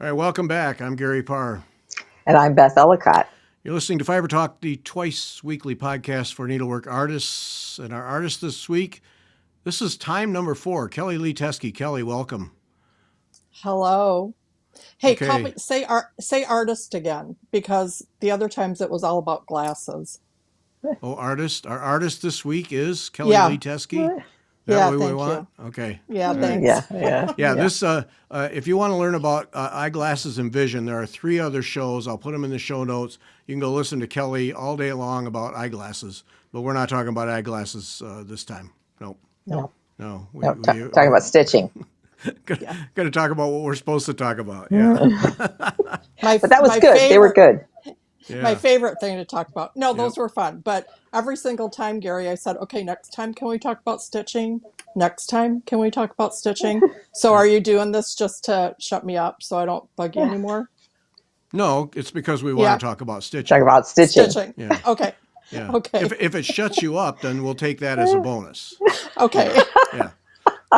All right, welcome back. I'm Gary Parr. And I'm Beth Ellicott. You're listening to Fiber Talk, the twice weekly podcast for needlework artists. And our artist this week, this is time number 4, Kelly Lea Teske. Kelly, welcome. Hello. Hey, call Okay. me, say artist again, because the other times it was all about glasses. Oh, artist. Our artist this week is Kelly Yeah. Lea Teske. That Yeah, what we thank want? you. Okay. Yeah, All right. thanks. Yeah, this, if you want to learn about eyeglasses and vision, there are 3 other shows. I'll put them in the show notes. You can go listen to Kelly all day long about eyeglasses, but we're not talking about eyeglasses this time. Nope. No. No. Talking about stitching. Going to talk about what we're supposed to talk about. Yeah. But that was good. They were good. Yeah. My favorite thing to talk about. No, those were fun. But every single time, Gary, I said, okay, next time, can we talk about stitching? Next time, can we talk about stitching? So are you doing this just to shut me up so I don't bug you anymore? No, it's because we want to talk about stitching. Talk about stitching. Yeah. Okay. Yeah. Okay. If it shuts you up, then we'll take that as a bonus. Okay. Yeah.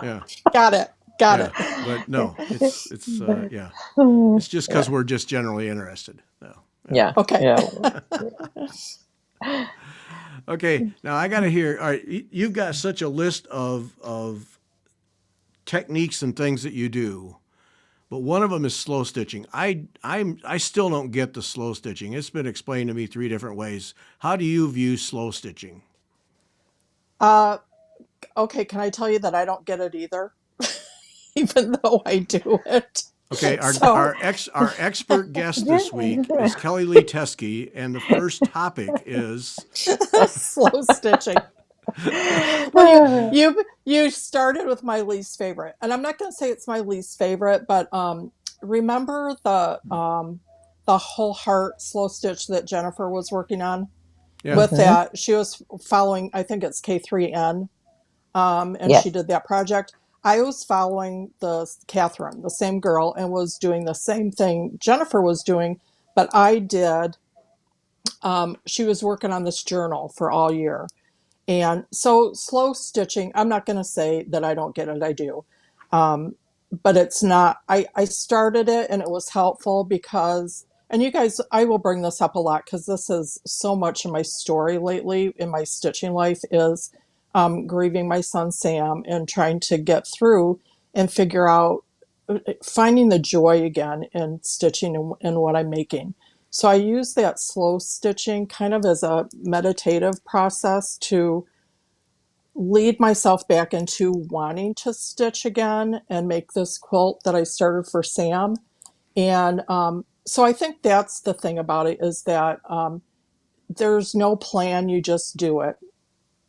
Yeah. Got it. But no, it's yeah. It's just because we're just generally interested. No. Yeah. Okay. Yeah. Okay. Now I got to hear. All right, you've got such a list of techniques and things that you do, but one of them is slow stitching. I still don't get the slow stitching. It's been explained to me 3 different ways. How do you view slow stitching? Okay, can I tell you that I don't get it either, even though I do it? Okay, our expert guest this week is Kelly Lea Teske, and the first topic is slow stitching. Well, you started with my least favorite, and I'm not going to say it's my least favorite, but remember the whole heart slow stitch that Jennifer was working on? Yeah. With that, she was following, I think it's K3N, and she did that project. I was following Catherine, the same girl, and was doing the same thing Jennifer was doing, but I did. She was working on this journal for all year. And so slow stitching, I'm not going to say that I don't get it, I do. But it's not, I started it and it was helpful because, and you guys, I will bring this up a lot because this is so much of my story lately in my stitching life is grieving my son Sam and trying to get through and figure out, finding the joy again in stitching and what I'm making. So I use that slow stitching kind of as a meditative process to lead myself back into wanting to stitch again and make this quilt that I started for Sam. And so I think that's the thing about it is that there's no plan, you just do it.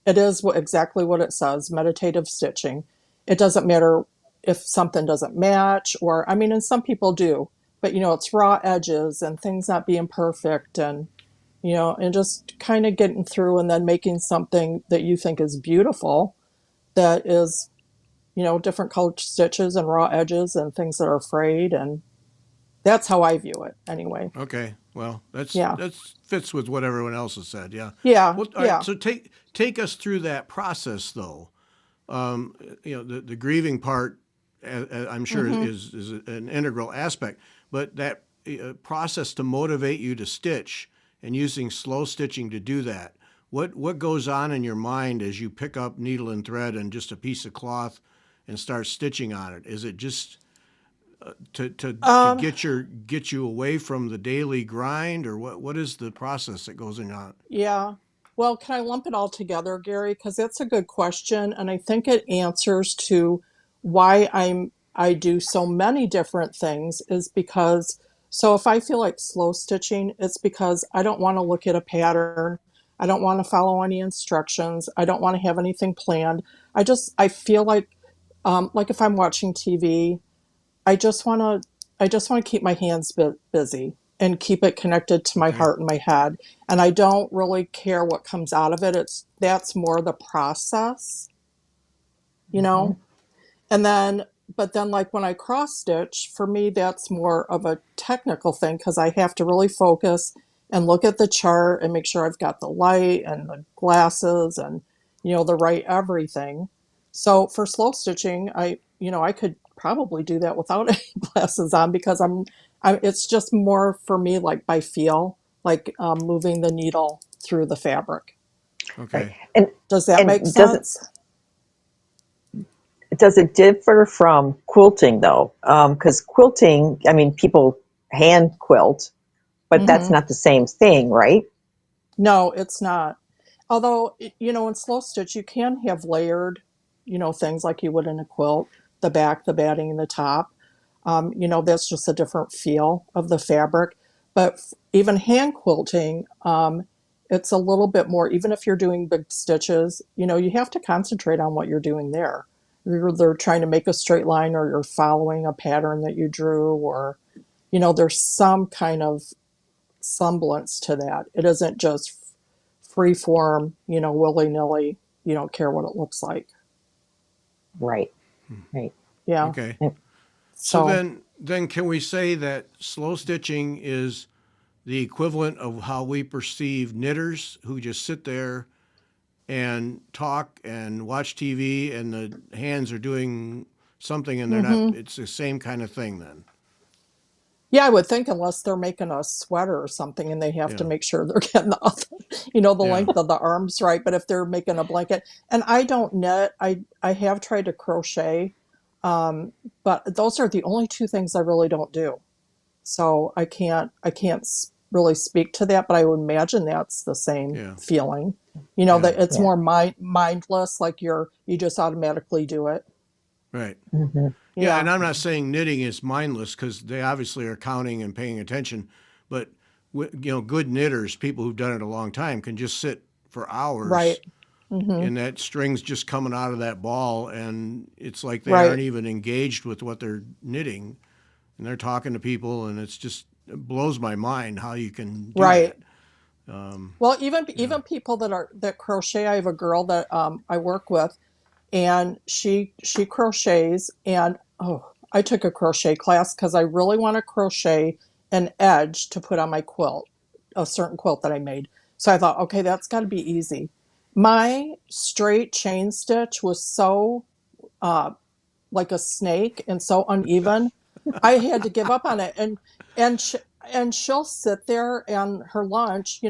It is exactly what it says, meditative stitching. It doesn't matter if something doesn't match or, I mean, and some people do, but it's raw edges and things not being perfect and, and just kind of getting through and then making something that you think is beautiful that is, different colored stitches and raw edges and things that are frayed. And that's how I view it anyway. Okay. Well, that fits with what everyone else has said. Yeah. Yeah. Well, all right, so take us through that process, though. The grieving part, I'm sure is an integral aspect, but that process to motivate you to stitch and using slow stitching to do that. What goes on in your mind as you pick up needle and thread and just a piece of cloth and start stitching on it? Is it just to get you away from the daily grind, or what is the process that goes on? Yeah. Well, can I lump it all together, Gary? Because that's a good question, and I think it answers to why I do so many different things. Is because so if I feel like slow stitching, it's because I don't want to look at a pattern. I don't want to follow any instructions. I don't want to have anything planned. I feel like if I'm watching TV. I just want to keep my hands busy and keep it connected to my heart and my head. And I don't really care what comes out of it. That's more the process, you know? And but then like when I cross stitch, for me, that's more of a technical thing because I have to really focus and look at the chart and make sure I've got the light and the glasses and, the right everything. So for slow stitching, I could probably do that without any glasses on because it's just more for me like by feel, like moving the needle through the fabric. Right. Okay. Does that make And sense? does it differ from quilting though? Because quilting, I mean, people hand quilt, but that's Hmm. not the same thing, right? No, it's not. Although, in slow stitch, you can have layered, things like you would in a quilt, the back, the batting, and the top. That's just a different feel of the fabric. But even hand quilting, it's a little bit more, even if you're doing big stitches, you have to concentrate on what you're doing there. You're either trying to make a straight line or you're following a pattern that you drew, or, there's some kind of semblance to that. It isn't just free form, willy nilly. You don't care what it looks like. Right. Right. Yeah. Okay. So So, then can we say that slow stitching is the equivalent of how we perceive knitters who just sit there and talk and watch TV and the hands are doing something and they're not, hmm it's the same kind of thing then. yeah, I would think unless they're making a sweater or something and they have to Yeah. make sure they're getting the Yeah. length of the arms right. But if they're making a blanket, and I don't knit, I have tried to crochet, um, but those are the only two things I really don't do. So I can't really speak to that, but I would imagine that's the same Yeah. feeling. Yeah. That it's Yeah. more mindless, like you just automatically do it. Right. Hmm. Yeah. Yeah. And I'm not saying knitting is mindless because they obviously are counting and paying attention, but good knitters, people who've done it a long time, can just sit for Right. hours Hmm. and that string's just coming out of that ball and it's like they Right. aren't even engaged with what they're knitting and they're talking to people and it blows my mind how you can do Right. that. Um, Well, even yeah. even people that crochet, I have a girl that I work with, and she crochets, and I took a crochet class because I really want to crochet an edge to put on my quilt, a certain quilt that I made. So I thought, okay, that's got to be easy. My straight chain stitch was so uh, like a snake and so uneven. I had to give up on it. And sh and she'll sit there and her lunch,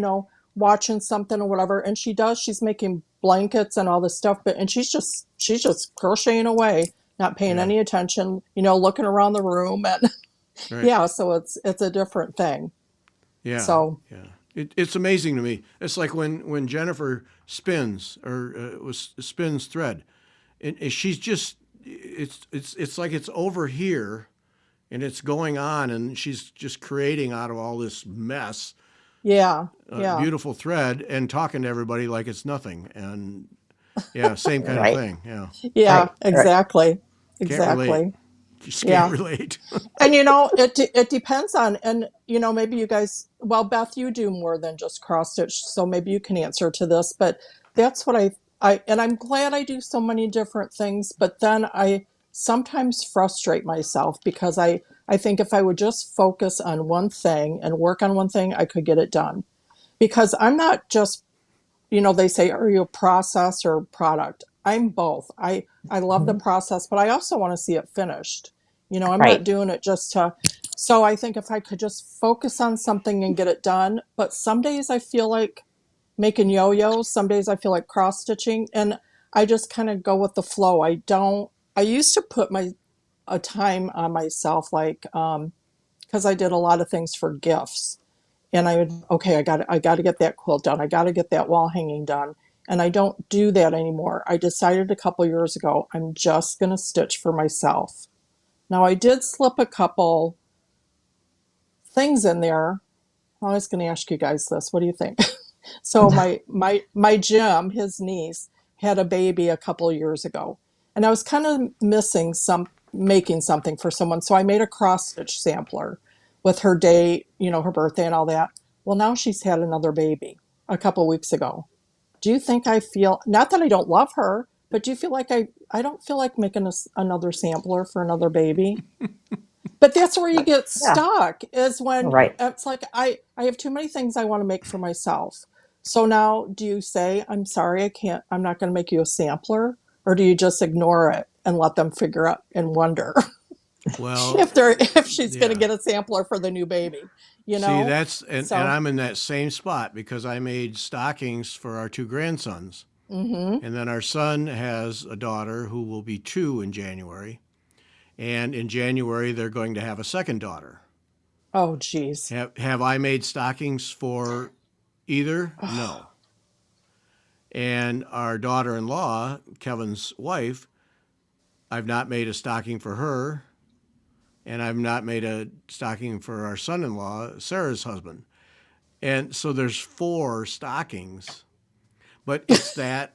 watching something or whatever. And she's making blankets and all this stuff, and she's just crocheting away, not paying Yeah. any attention, looking around the room, and Right. yeah, so it's a different thing. Yeah. So Yeah. It's amazing to me. It's like when Jennifer spins or spins thread, and she's just it's like it's over here and it's going on and she's just creating out of all this mess yeah, yeah, beautiful thread and talking to everybody like it's nothing and yeah, same kind of Right. thing. Yeah, yeah, Right. Right. exactly, can't relate, exactly. just can't Yeah. relate. And it depends on, and maybe you guys, well, Beth, you do more than just cross stitch, so maybe you can answer to this, but that's what and I'm glad I do so many different things, but then I sometimes frustrate myself because I think if I would just focus on one thing and work on one thing, I could get it done. Because I'm not just, they say, are you a process or product? I'm both. I love the Mhm. process, but I also want to see it finished. I'm not Right. doing it just to. So I think if I could just focus on something and get it done, but some days I feel like making yo-yos, some days I feel like cross stitching, and I just kind of go with the flow. I don't. I used to put a time on myself, like because I did a lot of things for gifts, and I would, okay, I got to get that quilt done. I got to get that wall hanging done. And I don't do that anymore. I decided a couple years ago I'm just going to stitch for myself. Now I did slip a couple things in there. I was going to ask you guys this. What do you think? So my Jim, his niece, had a baby a couple of years ago, and I was kind of missing making something for someone. So I made a cross stitch sampler with her date, her birthday and all that. Well, now she's had another baby a couple of weeks ago. Do you think I feel, not that I don't love her, but do you feel like I don't feel like making another sampler for another baby? But that's where you get Yeah. stuck, is when Right. it's like I have too many things I want to make for myself. So now do you say, I'm sorry, I'm not going to make you a sampler, or do you just ignore it and let them figure out and wonder? Well, if she's going to yeah. get a sampler for the new baby, you See, know? and So, I'm in that same spot because I made stockings for our two grandsons. mm-hmm. And then our son has a daughter who will be 2 in January. And in January, they're going to have a second daughter. Oh, geez. Have I made stockings for either? No. And our daughter in law, Kevin's wife, I've not made a stocking for her. And I've not made a stocking for our son in law, Sarah's husband. And so there's 4 stockings, but it's that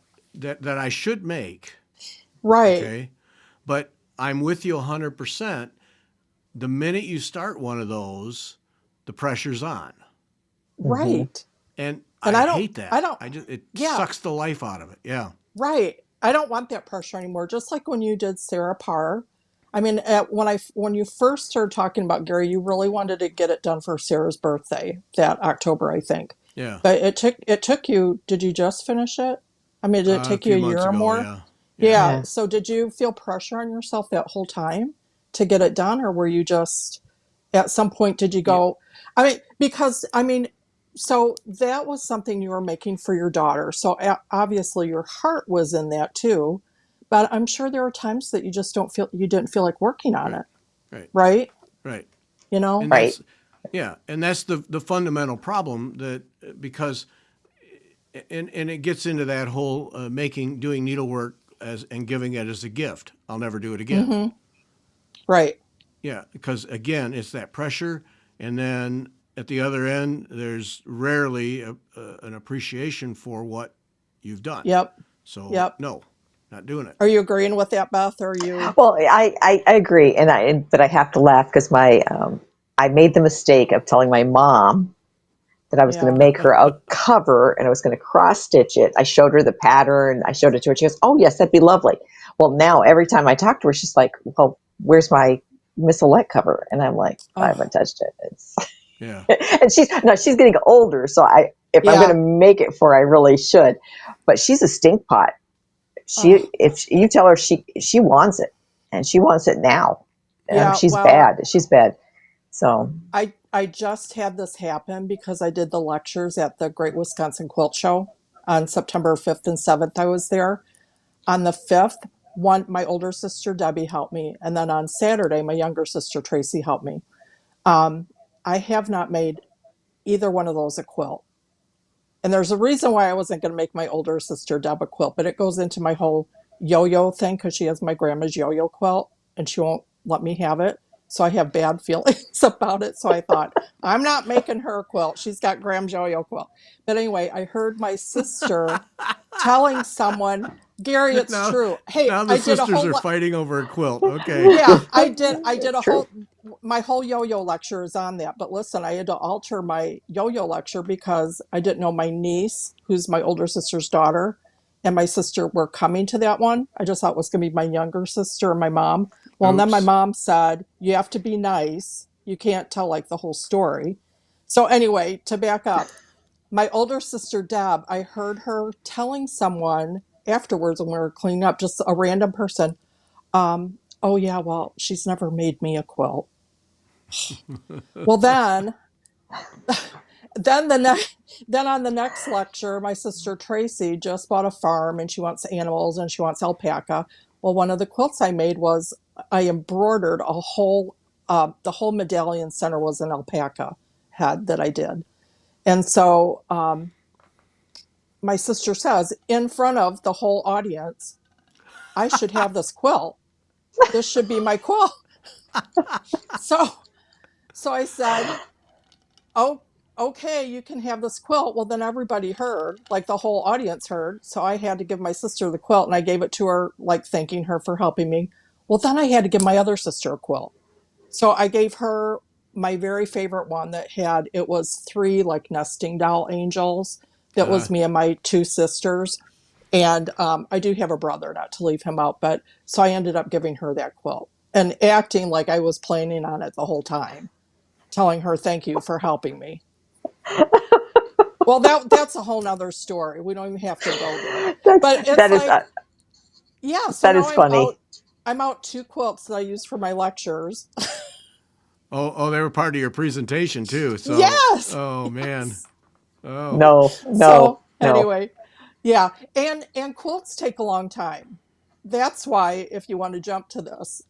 I should make. Right, Okay. But I'm with you 100%. The minute you start one of those, the pressure's on. Hmm. right. And And I hate that. I don't, It yeah, sucks the life out of it. Yeah. right. I don't want that pressure anymore. Just like when you did Sarah Parr. I mean, when you first started talking about Gary, you really wanted to get it done for Sarah's birthday that October, I think. Yeah. But it took you. Did you just finish it? I mean, did it A take you few a months year or ago. more? Yeah. Yeah. Yeah. Yeah. So did you feel pressure on yourself that whole time to get it done, or were you just at some point did you Yeah. go? I mean, because I mean, so that was something you were making for your daughter. So obviously your heart was in that too. But I'm sure there are times that you didn't feel like working on Right. it, Right. right? Right. You know? And Right. that's the fundamental problem that because and it gets into that whole doing needlework and giving it as a gift. I'll never do it again. Mm-hmm. Right. Yeah, because again, it's that pressure, and then at the other end, there's rarely an appreciation for what you've done. Yep. So Yep. no, not doing it. Are you agreeing with that, Beth? Or are you? Well, I agree, but I have to laugh because I made the mistake of telling my mom that I was going to Yeah. make her a cover and I was going to cross stitch it. I showed her the pattern. I showed it to her. She goes, "Oh yes, that'd be lovely." Well, now every time I talk to her, she's like, "Well, where's my Miss Alette cover?" And I'm like, "I Oh, haven't touched it." Yeah, And she's getting older, so if I'm going to yeah. make it for her, I really should. But she's a stink pot. Oh, If you tell her she wants it, and she wants it now. yeah. She's Well, bad. She's bad. So I just had this happen because I did the lectures at the Great Wisconsin Quilt Show on September 5th and 7th. I was there. On the 5th, my older sister Debbie helped me, and then on Saturday, my younger sister Tracy helped me. Um, I have not made either one of those a quilt. And there's a reason why I wasn't going to make my older sister Deb a quilt, but it goes into my whole yo-yo thing because she has my grandma's yo-yo quilt and she won't let me have it. So I have bad feelings about it. So I thought, I'm not making her a quilt. She's got Graham's yo-yo quilt. But anyway, I heard my sister telling someone, Gary, it's now true. Hey, now the I did a sisters whole are fighting over a quilt. Okay. yeah, I did a true. whole my whole yo-yo lecture is on that. But listen, I had to alter my yo-yo lecture because I didn't know my niece, who's my older sister's daughter, and my sister were coming to that one. I just thought it was going to be my younger sister and my mom. Well, and then my Oops. mom said, "You have to be nice. You can't tell like the whole story." So anyway, to back up, my older sister Deb, I heard her telling someone afterwards when we were cleaning up, just a random person, oh yeah, well, she's never made me a quilt. Well, then then on the next lecture, my sister Tracy just bought a farm and she wants animals and she wants alpaca. Well, one of the quilts I made was I embroidered the whole medallion center was an alpaca head that I did. And so my sister says in front of the whole audience, I should have this quilt. This should be my quilt. So so I said, oh, okay, you can have this quilt. Well, then everybody heard, like the whole audience heard. So I had to give my sister the quilt and I gave it to her, like thanking her for helping me. Well, then I had to give my other sister a quilt. So I gave her my very favorite one it was 3 like nesting doll angels. That Uh, was me and my 2 sisters. And I do have a brother, not to leave him out. But so I ended up giving her that quilt and acting like I was planning on it the whole time, telling her thank you for helping me. Well, that's a whole nother story. We don't even have to go there. That's But it's that is like, yeah, so that now is funny. I'm out 2 quilts that I use for my lectures. Oh, they were part of your presentation too. So, Yes. oh man. Yes. Oh, No, So no, no. anyway, yeah, and quilts take a long time. That's why if you want to jump to this,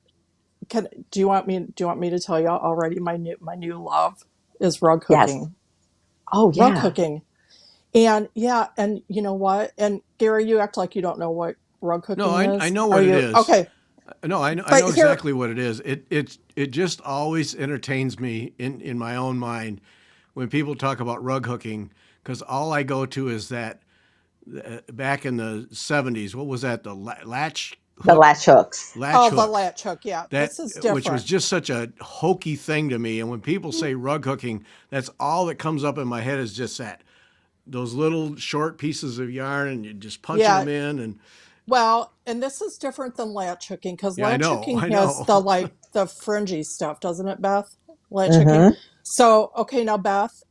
do you want me to tell you already my new love is rug Yes. hooking. Oh, Rug yeah. hooking. And yeah, and you know what? And Gary, you act like you don't know what rug no, hooking I is. know Are what it you is. okay? No, I But know here, exactly what it is. It just always entertains me in my own mind when people talk about rug hooking, because all I go to is that back in the 70s, what was that? The latch The hook, latch hooks. latch oh, the hook. latch hook. Yeah, That this is which was different. just such a hokey thing to me. And when people say rug hooking, that's all that comes up in my head is just that those little short pieces of yarn, and you're just punching Yeah. them in. And Well, and this is different than latch hooking because yeah, I latch know, hooking I has know. the like the fringy stuff, doesn't it, Beth? Latch hooking. Mm-hmm. So, okay, now Beth,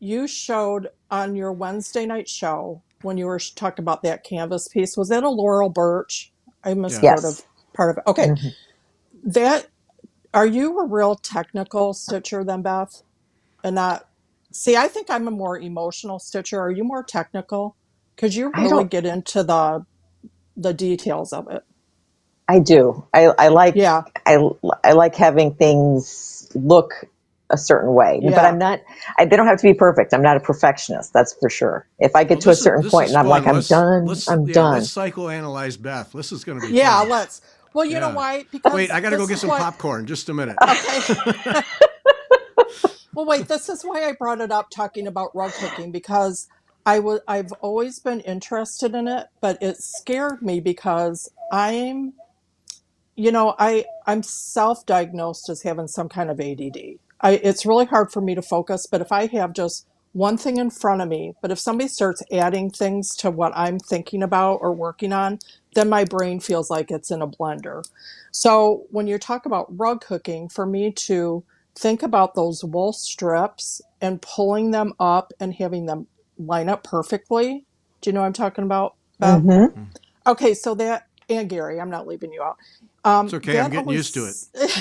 you showed on your Wednesday night show when you were talking about that canvas piece. Was that a Laurel Birch? I missed Yeah. part Yes. of it. Okay, Hmm. that are you a real technical stitcher then, Beth? And not see, I think I'm a more emotional stitcher. Are you more technical? Because you I really don't, get into the details of it. I do. Yeah, I, I like having things look a certain way, but yeah. they don't have to be perfect. I'm not a perfectionist. That's for sure. If I Well, get to a certain this point is and I'm like, fun. I'm done, I'm Let's done. psychoanalyze Beth. This is going to be Yeah, fun. let's. Well, you know Yeah. why? Wait, Because I got to go this get is some what. popcorn. Just a minute. Okay. Well, wait. This is why I brought it up talking about rug hooking because I've always been interested in it, but it scared me because I'm self-diagnosed as having some kind of ADD. It's really hard for me to focus, but if I have just one thing in front of me, but if somebody starts adding things to what I'm thinking about or working on, then my brain feels like it's in a blender. So when you talk about rug hooking, for me to think about those wool strips and pulling them up and having them line up perfectly, do you know what I'm talking about, Beth? Hmm. Okay, so that, and Gary, I'm not leaving you out. It's okay. I'm That getting used to it. always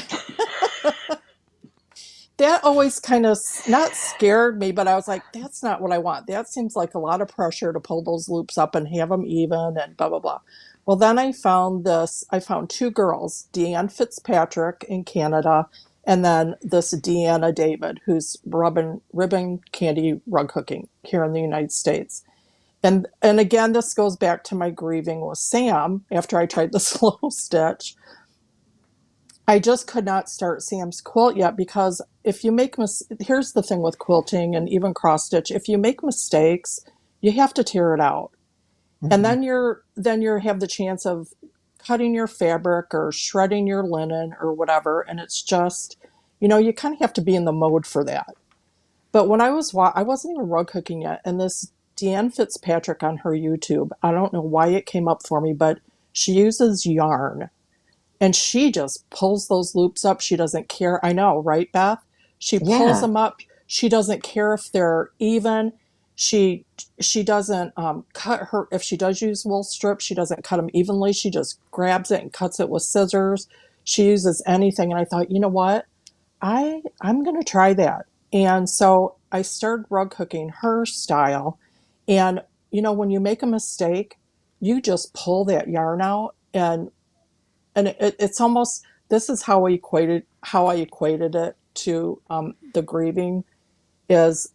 that always kind of not scared me, but I was like, that's not what I want. That seems like a lot of pressure to pull those loops up and have them even and blah blah blah. Well, then I found this. I found 2 girls, Deanne Fitzpatrick in Canada, and then this Deanna David, who's ribbon candy rug hooking here in the United States. And again, this goes back to my grieving with Sam after I tried the slow stitch. I just could not start Sam's quilt yet because if you make here's the thing with quilting and even cross stitch, if you make mistakes, you have to tear it out. And Hmm. then you have the chance of cutting your fabric or shredding your linen or whatever, and it's just you kind of have to be in the mode for that. But when I wasn't even rug hooking yet, and this Deanne Fitzpatrick on her YouTube, I don't know why it came up for me, but she uses yarn and she just pulls those loops up. She doesn't care. I know, right, Beth? She pulls Yeah. them up. She doesn't care if they're even. She she doesn't cut her if she does use wool strips. She doesn't cut them evenly. She just grabs it and cuts it with scissors. She uses anything, and I thought, you know what? I'm gonna try that. And so I started rug hooking her style. And when you make a mistake, you just pull that yarn out and it's almost this is how I equated it to the grieving is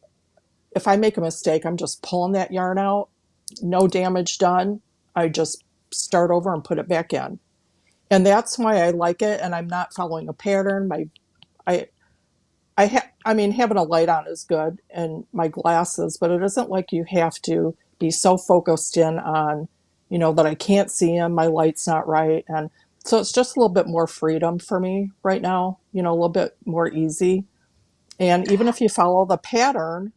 if I make a mistake, I'm just pulling that yarn out, no damage done. I just start over and put it back in, and that's why I like it. And I'm not following a pattern. I I mean, having a light on is good and my glasses, but it isn't like you have to be so focused in on, that I can't see them, my light's not right. And so it's just a little bit more freedom for me right now, a little bit more easy. And even if you follow the pattern,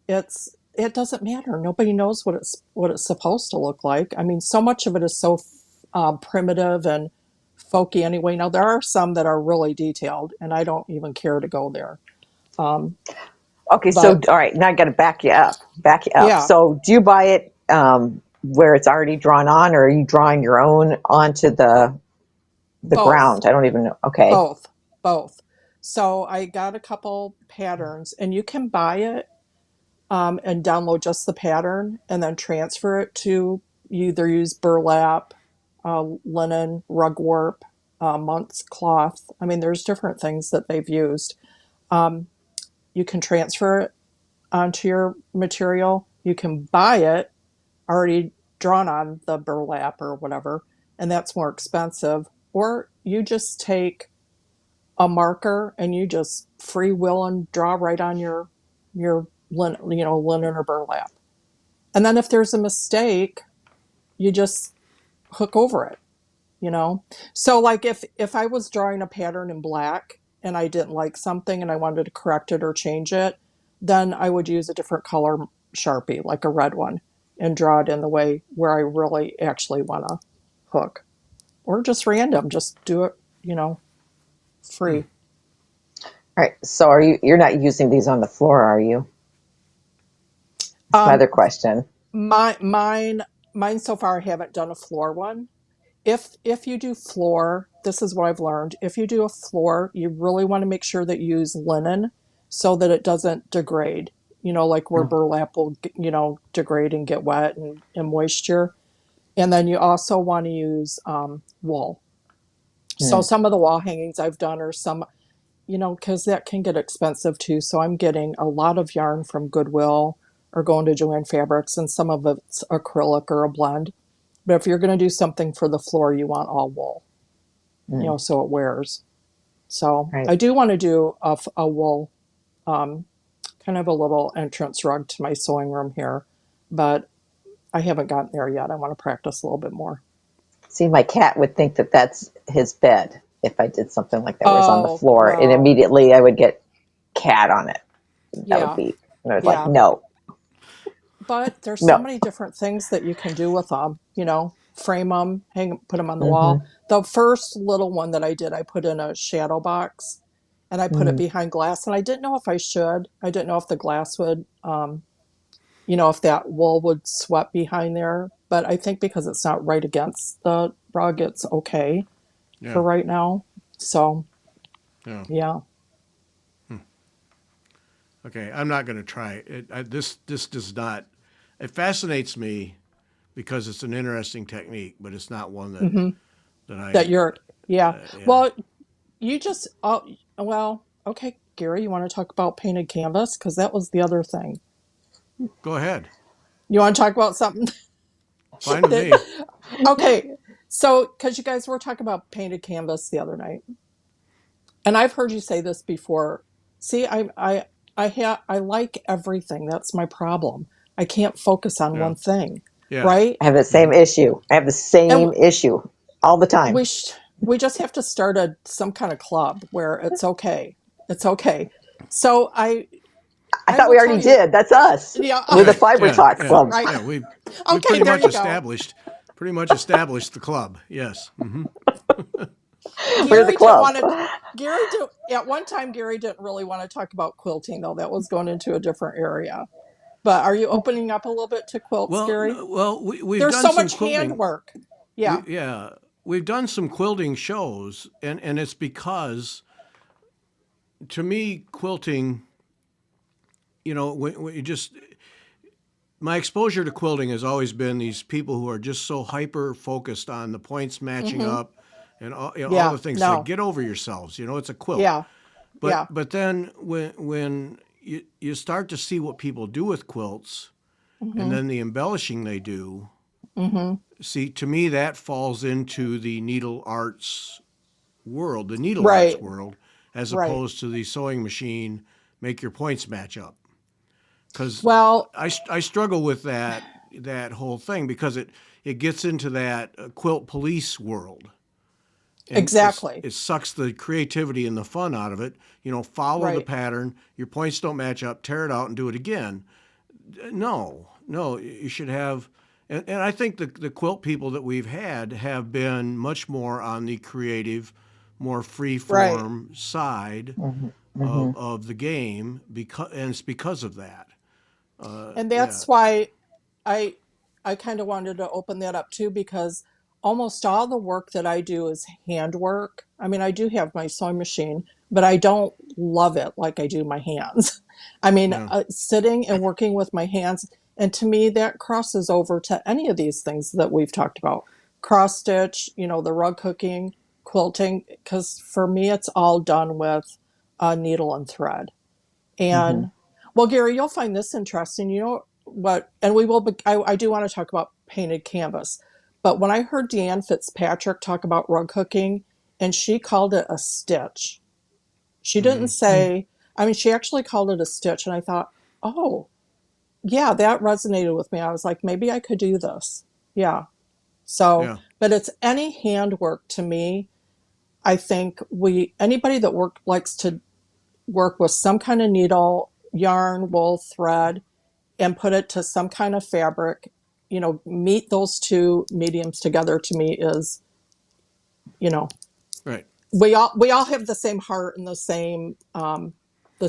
it doesn't matter. Nobody knows what it's supposed to look like. I mean, so much of it is so primitive and folky anyway. Now there are some that are really detailed, and I don't even care to go there. Um, Okay. So, but all right. Now I got to back you up. Back you up. yeah, So, do you buy it where it's already drawn on, or are you drawing your own onto the The Both, ground. I don't even know. Okay. both. So I got a couple patterns, and you can buy it and download just the pattern and then transfer it to, you either use burlap, linen, rug warp, monk's cloth. I mean, there's different things that they've used. You can transfer it onto your material. You can buy it already drawn on the burlap or whatever, and that's more expensive. Or you just take a marker and you just free will and draw right on your linen, linen or burlap. And then if there's a mistake, you just hook over it, you know? So like if I was drawing a pattern in black and I didn't like something and I wanted to correct it or change it, then I would use a different color Sharpie, like a red one, and draw it in the way where I really actually want to hook. Or just random, just do it, free. All right. So you're not using these on the floor, are you? That's my Um, other question. mine so far I haven't done a floor one. If you do floor, this is what I've learned. If you do a floor, you really want to make sure that you use linen so that it doesn't degrade. Like where Mm, burlap will, degrade and get wet and moisture. And then you also want to use wool. So mm, some of the wall hangings I've done are some, because that can get expensive too. So I'm getting a lot of yarn from Goodwill or going to Joann Fabrics, and some of it's acrylic or a blend. But if you're going to do something for the floor, you want all wool, mm. so it wears. So Right. I do want to do a wool, um, kind of a little entrance rug to my sewing room here, but I haven't gotten there yet. I want to practice a little bit more. See, my cat would think that that's his bed if I did something like that, where it's on the Oh, floor, and well, immediately I would get cat on it. That would yeah, be, and I was like, yeah. no, But there's so no. many different things that you can do with them, frame them, put them on the wall. Mm-hmm. The first little one that I did, I put in a shadow box and I put it Mm-hmm. behind glass. And I didn't know if I should. I didn't know if the glass would, if that wool would sweat behind there. But I think because it's not right against the rug, it's okay for Yeah. right now. So, Yeah. yeah. Okay. I'm not going to try it. This does not. It fascinates me because it's an interesting technique, but it's not one that Hmm. that That I. you're, yeah. Yeah. Well, you just, well, okay, Gary, you want to talk about painted canvas? Because that was the other thing. Go ahead. You want to talk about something Fine with that, me. okay. So, because you guys were talking about painted canvas the other night, and I've heard you say this before. See, I like everything. That's my problem. I can't focus on Yeah. one thing, Yeah. right? I have the Hmm. same issue. I have the And same issue all the time. we sh- we just have to start some kind of club where it's okay. It's okay. So I I thought will we tell already you, did. That's us. yeah. We're the Right. Fiber Yeah. Talk Yeah. Club. Right. Yeah. We Okay, pretty there much you go. established the club. Yes. Hmm. We're the Gary didn't club. want to. Gary did at one time. Gary didn't really want to talk about quilting, though. That was going into a different area. But are you opening up a little bit to quilts, Well, Gary? we've There's done so some much quilting. handwork. Yeah. Yeah, we've done some quilting shows, and it's because to me quilting, when you just my exposure to quilting has always been these people who are just so hyper focused on the points matching Mm-hmm. up and all Yeah. the things. It's like No. get over yourselves. It's a quilt. Yeah. But Yeah. but then when you start to see what people do with quilts and Mm-hmm. then the embellishing they do, Mm-hmm. see, to me that falls into the needle arts Right. world, as Right. opposed to the sewing machine, make your points match up. Because Well, I struggle with that whole thing because it gets into that quilt police world. And exactly. it sucks the creativity and the fun out of it. Follow the Right. pattern. Your points don't match up. Tear it out and do it again. No, you should have. And I think the quilt people that we've had have been much more on the creative, more free Right. form side Hmm. Hmm. of the game, and it's because of that. And Yeah, that's why I I kind of wanted to open that up too, because almost all the work that I do is handwork. I mean, I do have my sewing machine, but I don't love it like I do my hands. I mean, Yeah. sitting and working with my hands, and to me, that crosses over to any of these things that we've talked about. Cross stitch, the rug hooking, quilting, because for me, it's all done with a needle and thread. Hmm. And well, Gary, you'll find this interesting. You know what? And we will. I do want to talk about painted canvas, but when I heard Deanne Fitzpatrick talk about rug hooking, and she called it a stitch, she didn't Hmm. say. I mean, she actually called it a stitch, and I thought, oh, yeah, that resonated with me. I was like, maybe I could do this. Yeah. So, Yeah. but it's any handwork to me. I think anybody that likes to work with some kind of needle, yarn, wool, thread, and put it to some kind of fabric, meet those two mediums together to me is, you know, Right. we all have the same heart and the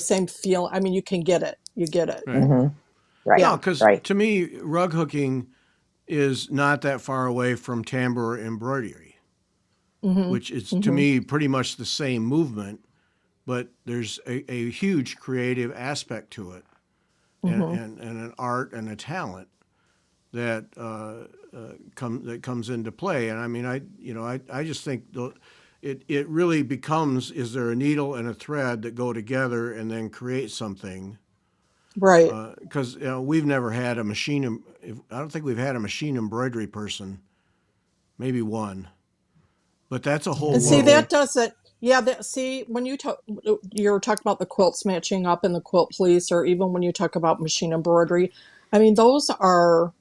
same feel. I mean, you can get it. You get it. Right. Hmm. Right. No, Yeah. because Right. to me, rug hooking is not that far away from tambour embroidery, Mhm. which is to Mhm. me pretty much the same movement, but there's a huge creative aspect to it, Mhm. and an art and a talent that that comes into play. And I mean, I just think it really becomes, is there a needle and a thread that go together and then create something? Right. Because we've never had a I don't think we've had a machine embroidery person, maybe one, but that's a whole And see, world. Hmm. that doesn't, yeah, see, when you're talking about the quilts matching up in the quilt police, or even when you talk about machine embroidery, I mean, those are,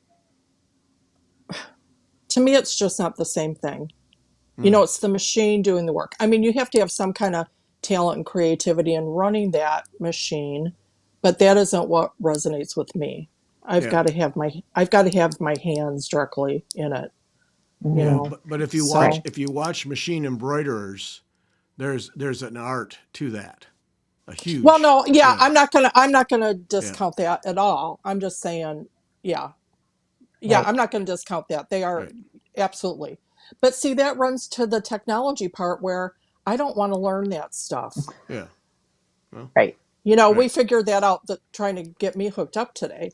to me, it's just not the same thing. Mm, It's the machine doing the work. I mean, you have to have some kind of talent and creativity in running that machine, but that isn't what resonates with me. yeah, I've got to have my hands directly in it, you yeah. Hmm. know. But Right. So, if you watch machine embroiderers, there's an art to that, a well, huge, no, yeah, yeah, I'm not gonna yeah, discount that at all. I'm just saying, yeah, yeah, Right. I'm not gonna discount that. They are right, absolutely. But see, that runs to the technology part where I don't want to learn that stuff. yeah, well, Right. We right, figured that out that trying to get me hooked up today.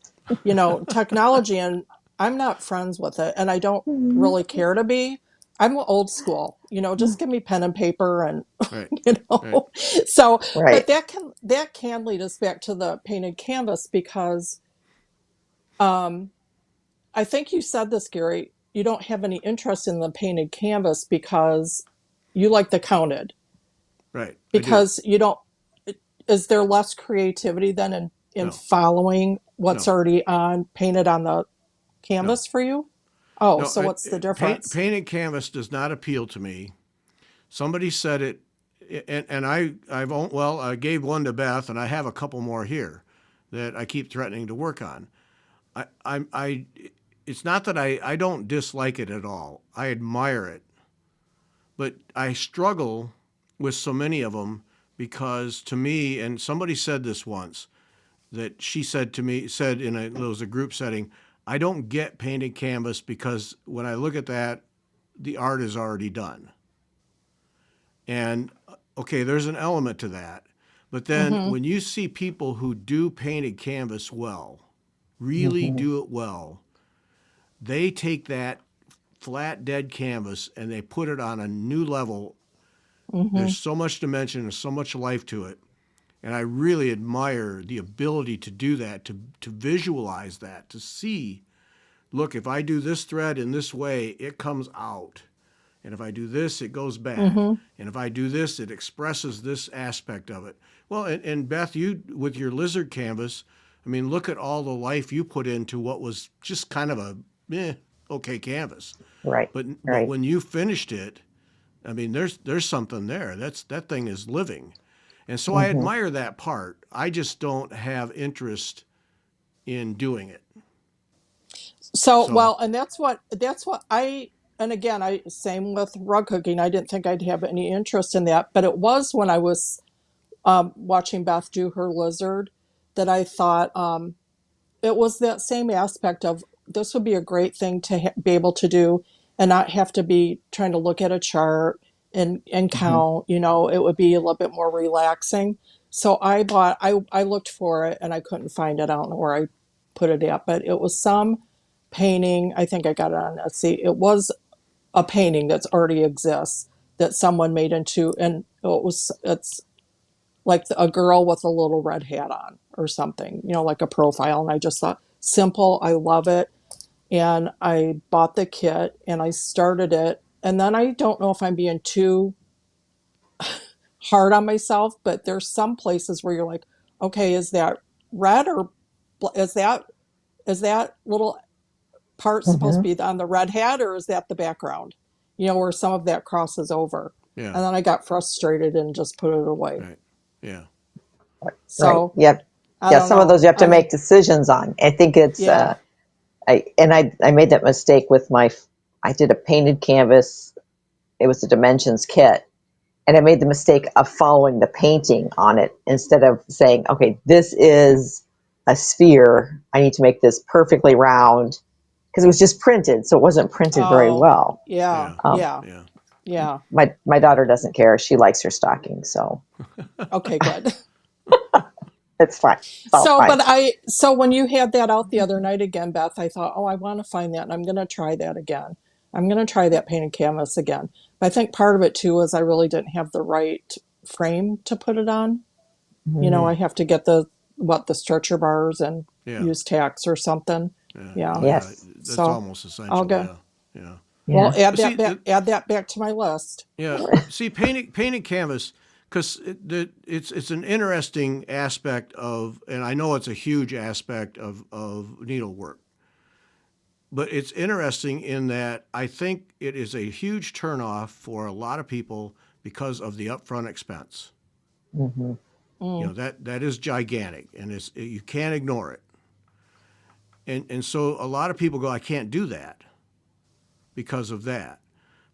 Technology, and I'm not friends with it, and I don't Mhm. really care to be. I'm old school, just give me pen and paper and right, you right, know. So, but Right. that can lead us back to the painted canvas because um I think you said this, Gary, you don't have any interest in the painted canvas because you like the counted, right. I do. because you don't, is there less creativity then in No, following what's no, already on painted on the no, canvas for you? Oh, no. so what's the difference? Painted canvas does not appeal to me. Somebody said it, and I gave one to Beth, and I have a couple more here that I keep threatening to work on. I it's not that I don't dislike it at all. I admire it, but I struggle with so many of them because to me, and somebody said this once, that she said to me, said in it was a group setting, I don't get painted canvas because when I look at that, the art is already done. And okay, there's an element to that. But then Mm-hmm. when you see people who do painted canvas well, really Hmm. do it well, they take that flat, dead canvas and they put it on a new level. Mm-hmm. There's so much dimension and so much life to it. And I really admire the ability to do that, to visualize that, to see, look, if I do this thread in this way, it comes out. And if I do this, it goes back. Mm-hmm. And if I do this, it expresses this aspect of it. Well, and Beth, you with your lizard canvas, I mean, look at all the life you put into what was just kind of a okay canvas. Right. But Right. when you finished it, I mean, there's something there. That thing is living. And so I Hmm. admire that part. I just don't have interest in doing it. So, So well, and that's what and again, I same with rug hooking. I didn't think I'd have any interest in that, but it was when I was watching Beth do her lizard that I thought it was that same aspect of this would be a great thing to be able to do and not have to be trying to look at a chart and Hmm. count. It would be a little bit more relaxing. So I looked for it and I couldn't find it. I don't know where I put it at, but it was some painting. I think I got it on Etsy. It was a painting that's already exists that someone made into, and it's like a girl with a little red hat on or something, like a profile. And I just thought, simple, I love it. And I bought the kit and I started it. And then I don't know if I'm being too hard on myself, but there's some places where you're like, okay, is that red or is that little part supposed to Hmm. be on the red hat or is that the background? Where some of that crosses over. Yeah. And then I got frustrated and just put it away. Right. Yeah. Right. So Yep. I Yeah. don't Some of know. those you have to I mean, make decisions on. I think it's, yeah. I made that mistake with I did a painted canvas. It was a dimensions kit. And I made the mistake of following the painting on it instead of saying, okay, this is a sphere. I need to make this perfectly round because it was just printed. So it wasn't printed very Oh, well. yeah, Yeah. Um, yeah, Yeah. yeah. my daughter doesn't care. She likes her stocking. So Okay, good. it's fine. It's all fine. So when you had that out the other night again, Beth, I thought, oh, I want to find that and I'm going to try that again. I'm going to try that painted canvas again. But I think part of it too is I really didn't have the right frame to put it on. Mhm. I have to get the stretcher bars and Yeah. use tacks or something. Yeah. Yeah. Oh, yeah. Yes. That's So almost I'll essential. go. Yeah. Yeah. Well, Yeah. add But see, that back. Add that back to my list. yeah. See, painted canvas, because it's an interesting aspect of, and I know it's a huge aspect of needlework, but it's interesting in that I think it is a huge turnoff for a lot of people because of the upfront expense. Hmm. Mm. That is gigantic, and you can't ignore it. And so a lot of people go, I can't do that because of that.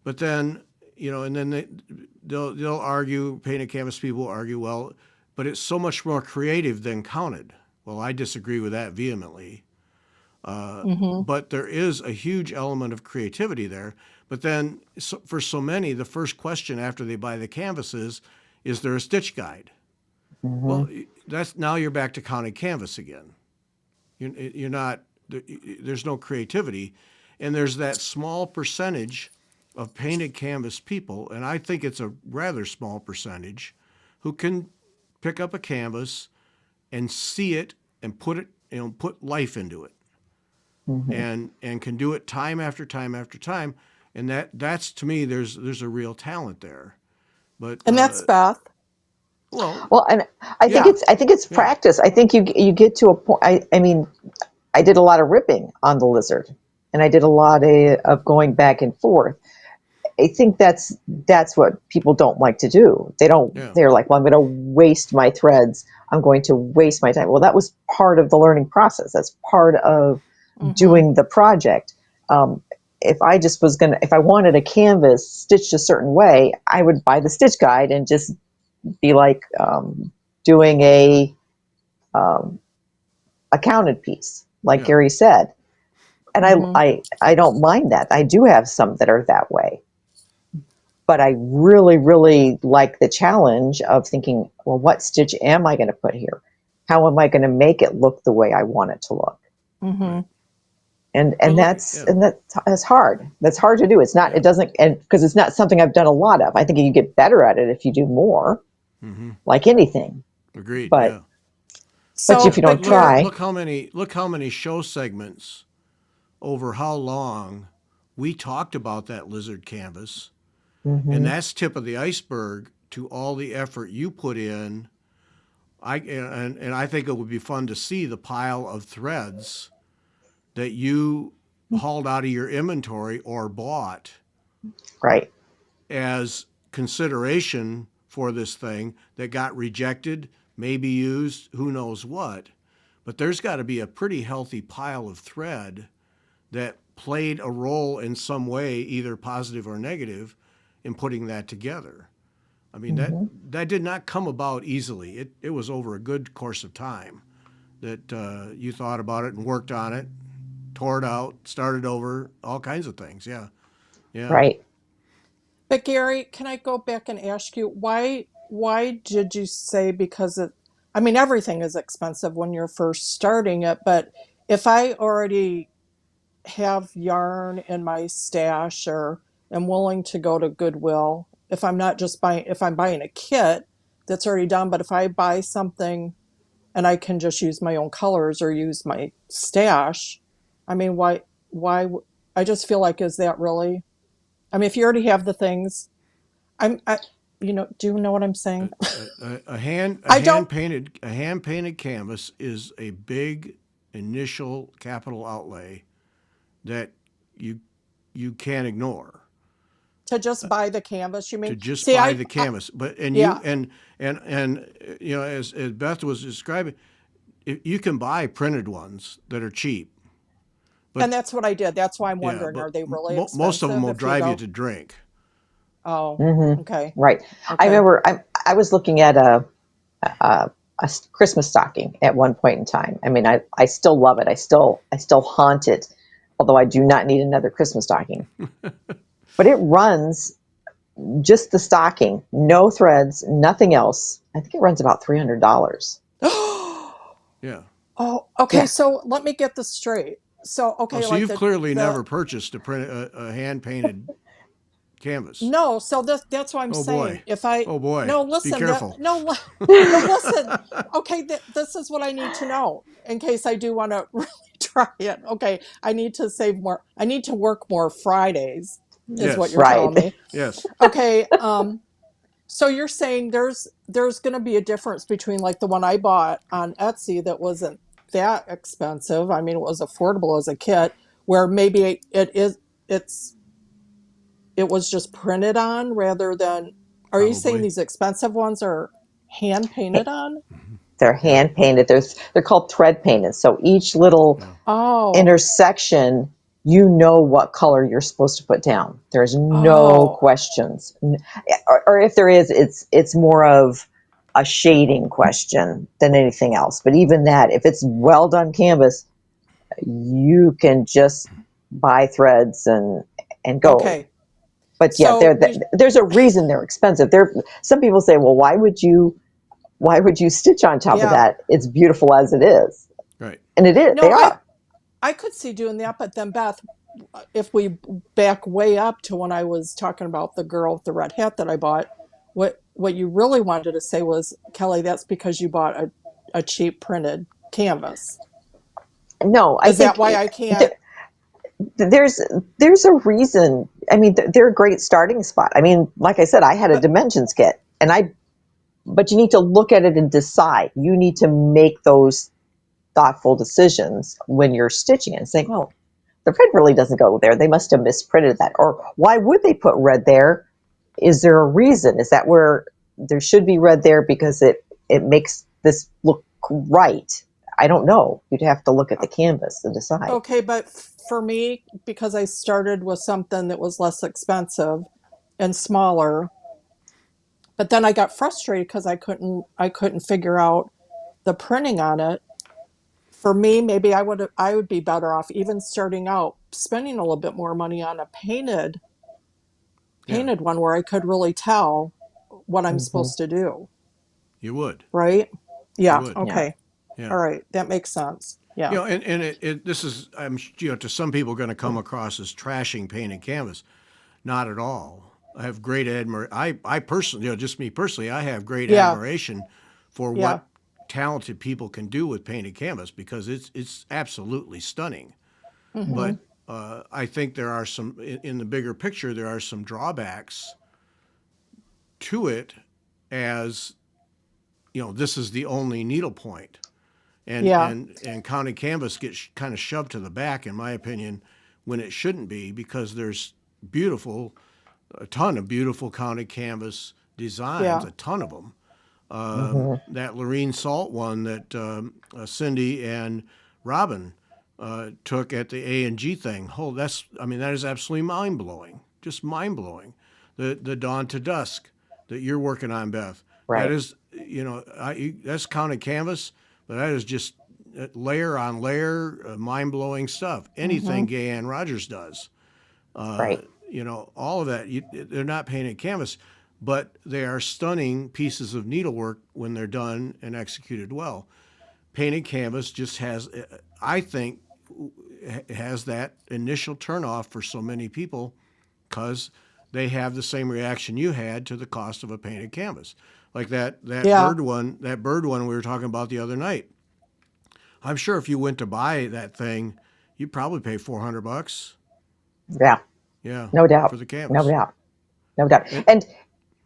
But then, and then they'll argue, painted canvas people argue, well, but it's so much more creative than counted. Well, I disagree with that vehemently. Mm-hmm. But there is a huge element of creativity there. But then, for so many, the first question after they buy the canvas is there a stitch guide? Hmm. Well, that's now you're back to counting canvas again. You're not. There's no creativity, and there's that small percentage of painted canvas people, and I think it's a rather small percentage, who can pick up a canvas and see it and put life into it, Hmm. and can do it time after time after time, and that's to me there's a real talent there. But And that's Beth. well, Well, and yeah, I think it's yeah, practice. I think you get to a point. I mean, I did a lot of ripping on the lizard, and I did a lot of going back and forth. I think that's what people don't like to do. yeah, They're like, well, I'm going to waste my threads. I'm going to waste my time. Well, that was part of the learning process. That's part of Mm-hmm. doing the project. Um, if I wanted a canvas stitched a certain way, I would buy the stitch guide and just be like doing um, a counted piece, like yeah, Gary said. And Mm-hmm. I don't mind that. I do have some that are that way. But I really, really like the challenge of thinking, well, what stitch am I going to put here? How am I going to make it look the way I want it to look? Mm-hmm. right. And But and yeah, that's hard. That's hard to do. It's not. yeah, It doesn't. And because it's not something I've done a lot of. I think you get better at it if you do more, mm-hmm. like anything. Agreed. But Yeah. if So, you Yeah, don't but look Gary, try, look how many show segments over how long we talked about that lizard canvas, and hmm, that's tip of the iceberg to all the effort you put in. And I think it would be fun to see the pile of threads that you hauled out of your inventory or bought right. as consideration for this thing that got rejected, maybe used, who knows what. But there's got to be a pretty healthy pile of thread that played a role in some way, either positive or negative, in putting that together. I mean, Hmm. that did not come about easily. It was over a good course of time that you thought about it and worked on it, tore it out, started over, all kinds of things. Yeah. Yeah. Right. But Gary, can I go back and ask you why did you say because it I mean everything is expensive when you're first starting it, but if I already have yarn in my stash or am willing to go to Goodwill, if I'm not just buying if I'm buying a kit that's already done, but if I buy something and I can just use my own colors or use my stash, I mean why I just feel like is that really I mean if you already have the things I, do you know what I'm saying? I don't. A hand painted canvas is a big initial capital outlay that you you can't ignore To just buy the canvas, you to mean? just See, buy the canvas. But and you yeah, and you know, as Beth was describing, you can buy printed ones that are cheap, but and that's what I did. That's why I'm yeah, wondering, but are they really most of them expensive will if you drive you go? to drink. Oh, okay, Right. I okay. remember I was looking at a Christmas stocking at one point in time. I mean, I still love it. I still haunt it, although I do not need another Christmas stocking. But it runs just the stocking, no threads, nothing else. I think it runs about $300. Yeah. Oh, okay. Yeah. So let me get this straight. So, Oh, okay, so like you've clearly the never purchased a hand painted canvas. no. So that's why I'm Oh boy. saying if I Oh boy. no, Be listen that careful. no, no, listen. Okay, this is what I need to know in case I do want to really try it. Okay, I need to save more. I need to work more Fridays, is what Yes. you're Right. telling me. Yes. Okay, so you're saying there's going to be a difference between like the one I bought on Etsy that wasn't that expensive. I mean, it was affordable as a kit, where maybe it's it was just printed on rather than. Are you saying Probably. these expensive ones are hand painted on? They're Yeah. hand painted. They're called thread painted. So each little Yeah. Oh, intersection, you know what color you're supposed to put down. There's no oh, questions. Or if there is, it's more of a shading question than anything else. But even that, if it's well done canvas, you can just buy threads and go. okay. But yeah, So you there's a reason they're expensive. There, some people say, well, why would you stitch on top of yeah. that? It's beautiful as it is, Right. and it is. No, They are. I could see doing that, but then Beth, if we back way up to when I was talking about the girl with the red hat that I bought, what you really wanted to say was, Kelly, that's because you bought a cheap printed canvas. No, I Is that think why I can't? there's there's a reason. I mean, they're a great starting spot. I mean, like I said, I had a But dimensions kit, but you need to look at it and decide. You need to make those thoughtful decisions when you're stitching it and saying, "Oh, the red really doesn't go there. They must have misprinted that." Or why would they put red there? Is there a reason? Is that where there should be red there because it makes this look right? I don't know. You'd have to look at the canvas and decide. okay, but for me, because I started with something that was less expensive and smaller, but then I got frustrated because I couldn't figure out the printing on it. For me, maybe I would be better off even starting out spending a little bit more money on a Yeah. painted one where I could really tell what I'm Hmm. supposed to do, You would. right? You Yeah, would. Yeah. okay. Yeah. All right, that makes sense. You Yeah. know, and this is, to some people going to come across as trashing painted canvas. Not at all. I have great admiration. I personally, just me personally, I have great Yeah. admiration for Yeah. what talented people can do with painted canvas because it's absolutely stunning. Mhm. But I think there are some, in the bigger picture, there are some drawbacks to it as, this is the only needlepoint. And, Yeah. and, and counted canvas gets kind of shoved to the back, in my opinion, when it shouldn't be because there's beautiful, a ton of beautiful counted canvas designs, Yeah. a ton of them. Hmm. That Lorene Salt one that Cindy and Robin took at the A&G thing. Oh, that is absolutely mind blowing, just mind blowing. The Dawn to Dusk that you're working on, Beth. That Right. is, that's counted canvas, but that is just layer on layer, mind blowing stuff. Anything Mhm. Gay Ann Rogers does. Uh, Right. all of that. They're not painted canvas, but they are stunning pieces of needlework when they're done and executed well. Painted canvas just has, I think, has that initial turnoff for so many people because they have the same reaction you had to the cost of a painted canvas. Like that Yeah. bird one we were talking about the other night. I'm sure if you went to buy that thing, you'd probably pay $400. Yeah, Yeah, no for doubt, the no canvas. doubt, no doubt. And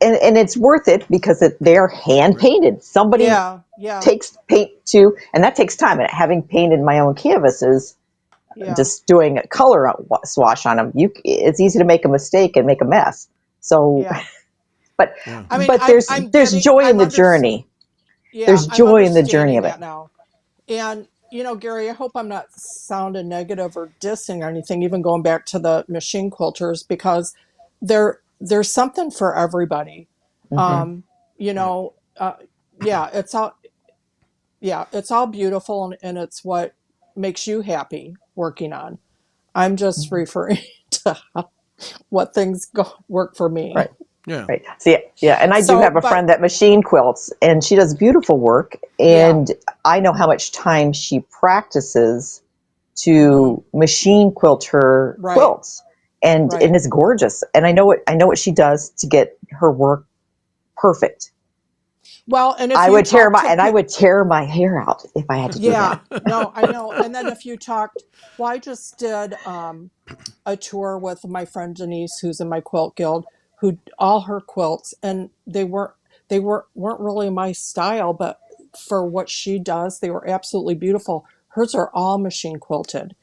And it's worth it because they're hand right, painted. Somebody Yeah. Yeah. takes paint to, and that takes time. And having painted my own canvases, Yeah. just doing a color swash on them, it's easy to make a mistake and make a mess. So, Yeah. but yeah, I mean, but there's joy in I'm the under, journey. yeah, There's I'm joy in the journey understanding of it. that now. And, Gary, I hope I'm not sounding negative or dissing or anything, even going back to the machine quilters, because there's something for everybody. Hmm. Um, you right. know, yeah, it's all beautiful and it's what makes you happy working on. I'm just referring to what things work for me. Right. Yeah, Right. See, yeah, and I do So, have a but friend that machine quilts, and she does beautiful work. yeah, And I know how much time she practices hmm, to machine quilt her right, quilts, and right. it's gorgeous. And I know what she does to get her work perfect. Well, and if you talk to I would tear my hair out if I had to do yeah, that. no, I know. And then if you talked, well, I just did a tour with my friend Denise, who's in my quilt guild, who all her quilts, and they weren't really my style, but for what she does, they were absolutely beautiful. Hers are all machine quilted.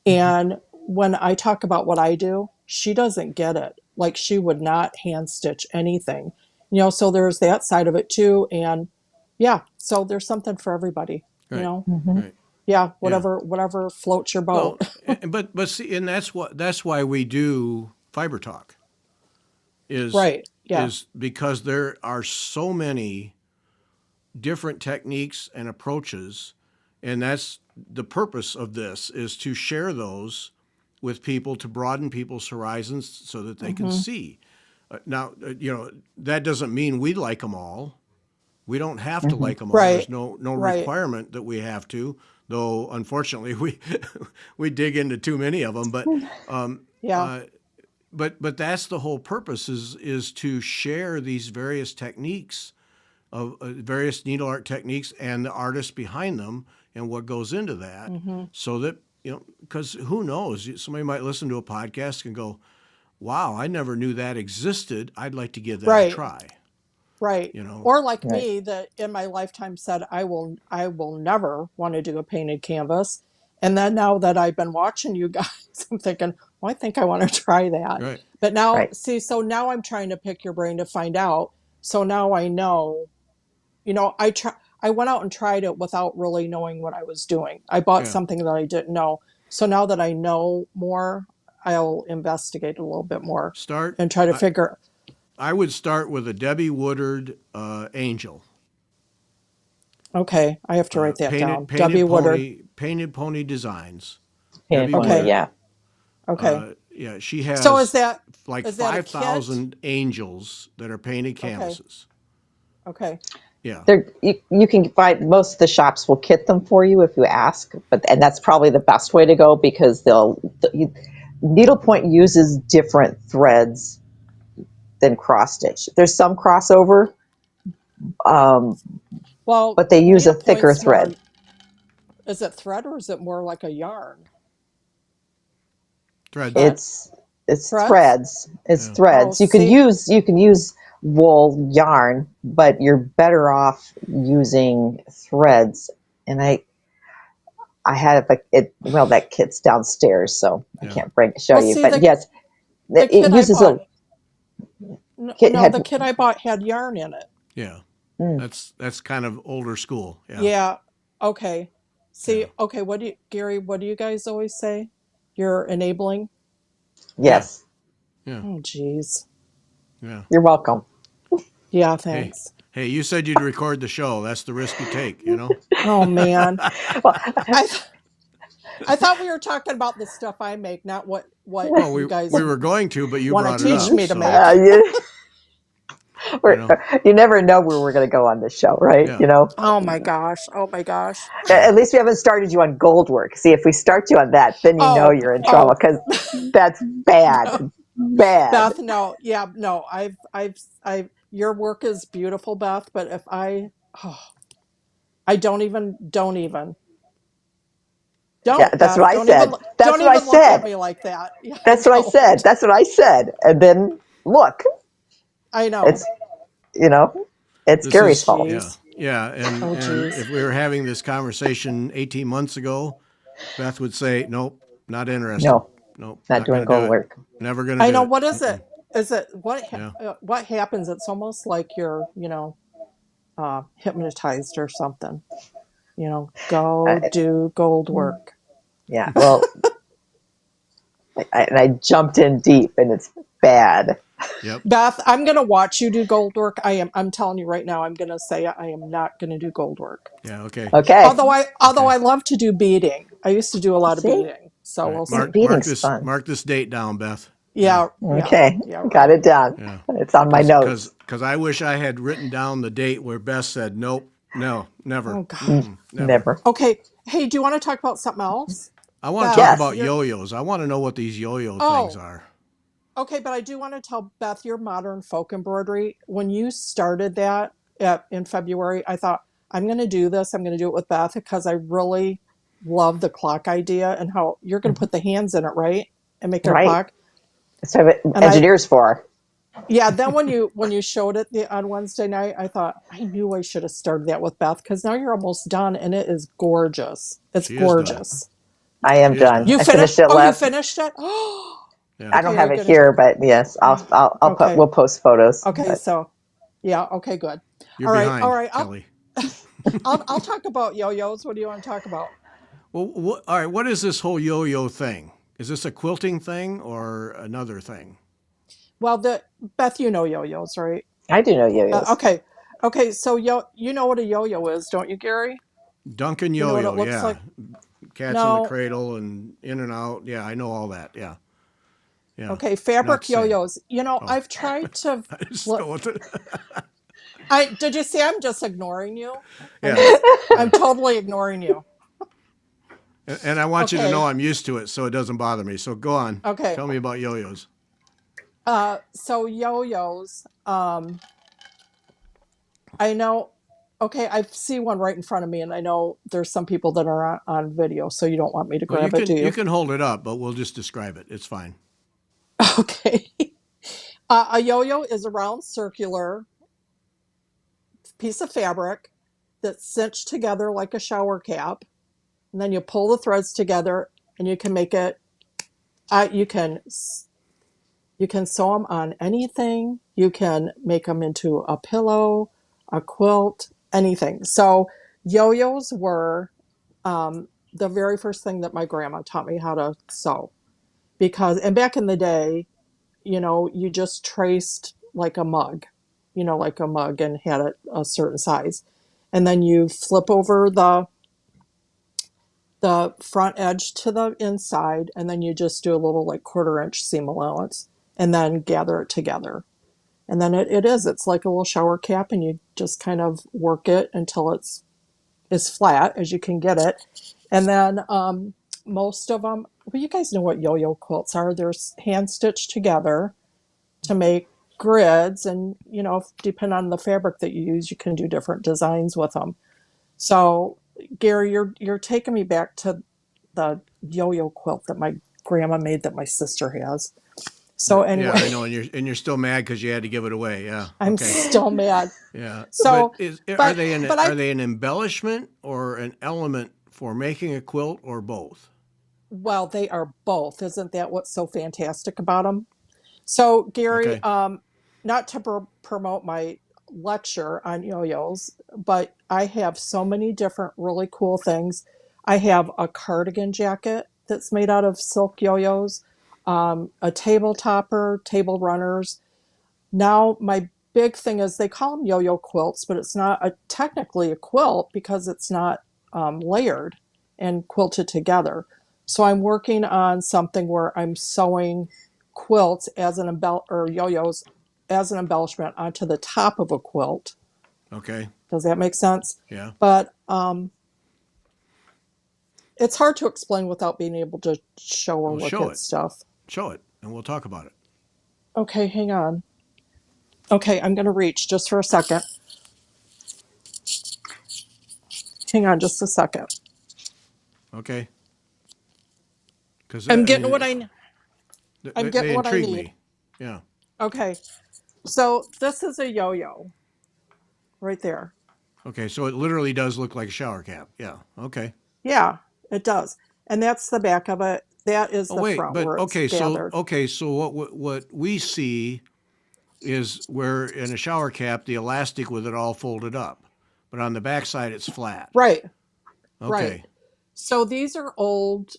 And when I talk about what I do, she doesn't get it. Like she would not hand stitch anything. So there's that side of it too. And yeah, so there's something for everybody, you right, know. Hmm. right. Yeah, Yeah. whatever floats your boat. Well, but see, and that's why we do fiber talk is Right. Yeah. because there are so many different techniques and approaches, and that's the purpose of this is to share those with people to broaden people's horizons so that they can Hmm. see. Now, that doesn't mean we like them all. We don't have to Hmm. like them all. There's Right. no Right. requirement that we have to, though unfortunately we dig into too many of them. Yeah. Uh, but that's the whole purpose is to share these various techniques of various needle art techniques and the artists behind them and what goes into that, Hmm. so that because who knows, somebody might listen to a podcast and go, "Wow, I never knew that existed. I'd like to give that a Right. try." Right. You know, Or like Right. me that in my lifetime said I will never want to do a painted canvas. And then now that I've been watching you guys, I'm thinking, well, I think I want to try that. right? But now, Right. see, so now I'm trying to pick your brain to find out. So now I know, I went out and tried it without really knowing what I was doing. I bought Yeah. something that I didn't know. So now that I know more, I'll investigate a little bit more Start. and try to I, figure. I would start with a Debbie Woodard angel, Okay, I have to write that down. Debbie painted Woodard. pony designs. Painted Debbie pony. Okay. Woodard. Yeah. Okay. Yeah, she So has like is that a five kit? thousand angels that are painted Okay. canvases. Okay. Yeah, You can find most of the shops will kit them for you if you ask, and that's probably the best way to go because needlepoint uses different threads than cross stitch. There's some crossover, um, Well, but they use a thicker needlepoint's more. thread. Is it thread or is it more like a yarn? threads. Thread. It's Threads. threads. It's Yeah, Oh, threads. see. You can use wool yarn, but you're better off using threads. And I had well, that kit's downstairs, so I yeah. can't show Well, you. see But the yes, the it kit I uses bought. a kit No, had. the kit I bought had yarn in it. Yeah, Mm, that's kind of older school. Yeah, Yeah. Okay. See. yeah, Okay. Gary? What do you guys always say? You're enabling. yeah, yes, yeah, Oh, geez. yeah. you're welcome. Yeah. Hey, Thanks. hey, you said you'd record the show. That's the risk you take. Oh man. Well, I I thought we were talking about the stuff I make, not what Well, you guys we were going to, but you want to brought it teach up. me to So, make. you know, you never know where we're going to go on this show, right? yeah, You know, Oh my gosh. Oh my gosh. yeah. at least we haven't started you on gold work. See, if we start you on that, then you know Oh, you're in trouble oh, because that's bad, bad. Beth, no. Yeah, no. Your work is beautiful, Beth, but if oh, I Yeah, don't, that's what Beth, I said. That's don't what I even look at said. me like that. Yeah, That's what I said. don't. That's what I said. And then look, I know. it's you know, it's This Gary's is fault. yeah, Jeez. yeah. Oh, And jeez. if we were having this conversation 18 months ago, Beth would say, "Nope, not interested. No, Nope, not not going doing to do gold it. work. Never going to I do know. it." What is it? Mm-mm. Is it Yeah, what happens? It's almost like you're, hypnotized or something. Go I, do gold work. yeah. Well, and I jumped in deep, and it's bad. yep, Beth, I'm going to watch you do gold work. I'm telling you right now, I'm going to say I am not going to do gold work. yeah. Okay, Okay. Although okay. I love to do beading. I used to do a lot of See, beading. So All right, we'll yeah, see. beating's fun. mark this date down, Beth. Yeah, Yeah, yeah. Okay, Yeah, got right. it down. yeah. It's on my notes. Because I wish I had written down the date where Beth said, "Nope, no, never, Oh god. never." Never. Okay. Hey, do you want to talk about something else? I want to talk Beth, Yes. about you're yo-yos. I want to know what these yo-yo things Oh, are. okay, but I do want to tell Beth your modern folk embroidery. When you started that in February, I thought I'm going to do this. I'm going to do it with Beth because I really love the clock idea and how you're going to put the hands in it, right? And make it a Right. clock. That's what And engineers for. yeah, then when you showed it on Wednesday night, I thought I knew I should have started that with Beth because now you're almost done and it is gorgeous. It's She is done. gorgeous. I am She is done. done. You I finished? finished it Oh, you last. finished it? Yeah. I don't Okay, are have you it gonna? here, but yes, I'll put. Okay, We'll post photos. okay. But So, yeah. Okay, good. You're All right, all behind, right. Kelly. I'll talk about yo-yos. What do you want to talk about? Well, all right. What is this whole yo-yo thing? Is this a quilting thing or another thing? Well, the Beth, you know yo-yos, right? I do know yo-yos. Okay, okay. So you know what a yo-yo is, don't you, Gary? Duncan You know what it yo-yo, looks yeah. like? Cats in the No. cradle and in and out. Yeah, I know all that. Yeah, yeah. Okay, Not the fabric same. yo-yos. Oh, I've tried to I just look. know what the, I did you see? I'm just ignoring you. I'm yeah, just. I'm yeah. totally ignoring you. And I want you to know Okay. I'm used to it, so it doesn't bother me. So go on. Okay. Tell me about yo-yos. So yo-yos. I know. Okay, I see one right in front of me, and I know there's some people that are on video, so you don't want me to Well, grab it, do you you? can hold it up, but we'll just describe it. It's fine. Okay. A yo-yo is a round circular piece of fabric that's cinched together like a shower cap, and then you pull the threads together, and you can make it. You can sew them on anything. You can make them into a pillow, a quilt, anything. So yo-yos were the very first thing that my grandma taught me how to sew because and back in the day, you just traced like a mug and had it a certain size. And then you flip over the front edge to the inside and then you just do a little like quarter-inch seam allowance and then gather it together. And then it's like a little shower cap and you just kind of work it until it's as flat as you can get it. And then most of them, well, you guys know what yo-yo quilts are. They're hand stitched together to make grids. And, depending on the fabric that you use, you can do different designs with them. So, Gary, you're taking me back to the yo-yo quilt that my grandma made that my sister has. So Yeah, anyway, I know, and you're still mad because you had to give it away. Yeah, I'm okay. still mad. Yeah, but So, but but are I they an embellishment or an element for making a quilt or both? well, they are both. Isn't that what's so fantastic about them? So, Gary, Okay. not to promote my lecture on yo-yos, but I have so many different really cool things. I have a cardigan jacket that's made out of silk yo-yos, a table topper, table runners. Now, my big thing is they call them yo-yo quilts, but it's not technically a quilt because it's not layered and quilted together. So I'm working on something where I'm sewing quilts as an or yo-yos as an embellishment onto the top of a quilt. Okay. Does that make sense? Yeah. But it's hard to explain without being able to show or Well, look show at it. stuff. Show it, and we'll talk about it. Okay, hang on. Okay, I'm going to reach just for a second. Hang on just a second. Okay. Because I'm I getting mean, what I I'm they getting what I intrigue need. me. Yeah. Okay. So this is a yo-yo right there. Okay. So it literally does look like a shower cap. Yeah. Okay. Yeah, it does. And that's the back of it. That is Oh the wait, front but where it's okay. So gathered. okay. So what we see is where in a shower cap the elastic with it all folded up, but on the back side it's flat. Right, right. Okay. So these are old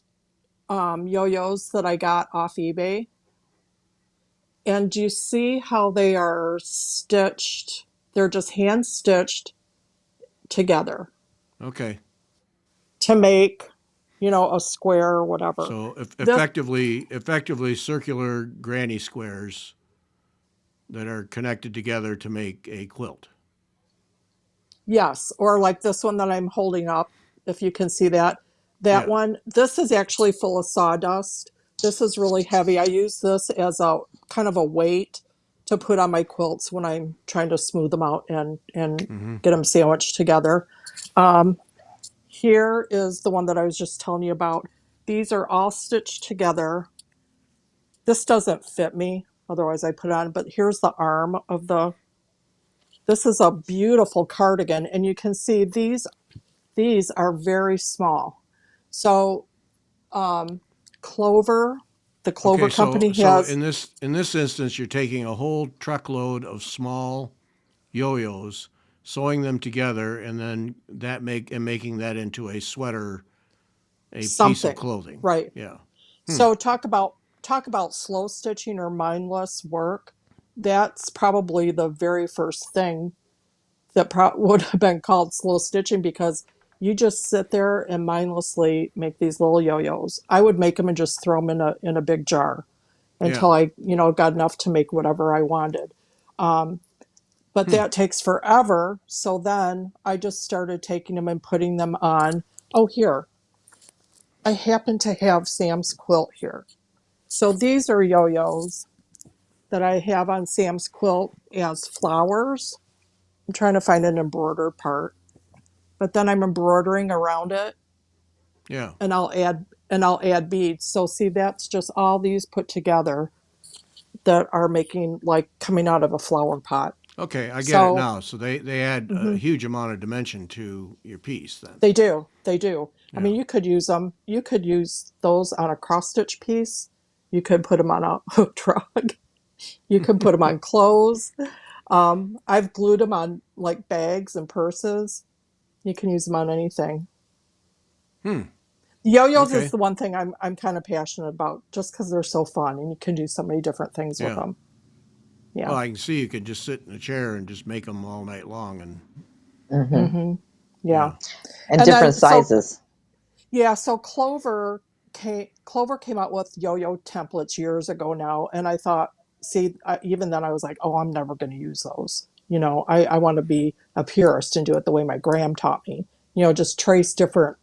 yo-yos that I got off eBay. And do you see how they are stitched? They're just hand stitched together Okay. to make, a square or whatever. So This, effectively circular granny squares that are connected together to make a quilt. yes, or like this one that I'm holding up, if you can see that. That Yeah. one, this is actually full of sawdust. This is really heavy. I use this as a kind of a weight to put on my quilts when I'm trying to smooth them out and Mm-hmm. get them sandwiched together. Um, Here is the one that I was just telling you about. These are all stitched together. This doesn't fit me, otherwise I put it on, but here's the arm of this is a beautiful cardigan, and you can see these are very small. So Clover, the Clover Okay, company so has, in this instance, you're taking a whole truckload of small yo-yos, sewing them together, and then making that into a sweater, a piece of something, clothing. right? Yeah. So talk about slow stitching or mindless work. That's probably the very first thing that would have been called slow stitching, because you just sit there and mindlessly make these little yo-yos. I would make them and just throw them in a big jar Yeah. until I got enough to make whatever I wanted. But that takes forever. So then I just started taking them and putting them on. Oh, here, I happen to have Sam's quilt here. So these are yo-yos that I have on Sam's quilt as flowers. I'm trying to find an embroidered part, but then I'm embroidering around it, Yeah. and I'll add beads. So see, that's just all these put together that are making like coming out of a flower pot. Okay, I get it So now. So they add a mhm, huge amount of dimension to your piece then. they do. I Yeah. mean, you could use them. You could use those on a cross stitch piece. You could put them on a hook rug. You could put them on clothes. I've glued them on like bags and purses. You can use them on anything. Hmm. Yo-yos is Okay. the one thing I'm kind of passionate about, just because they're so fun and you can do so many different things with Yeah. them. Well, Yeah. I can see you could just sit in a chair and just make them all night long, and Hmm. hmm Yeah. yeah. And And different then sizes. so Clover came out with yo-yo templates years ago now, and I thought, see, even then I was like, oh, I'm never going to use those. I want to be a purist and do it the way my gram taught me. Just trace different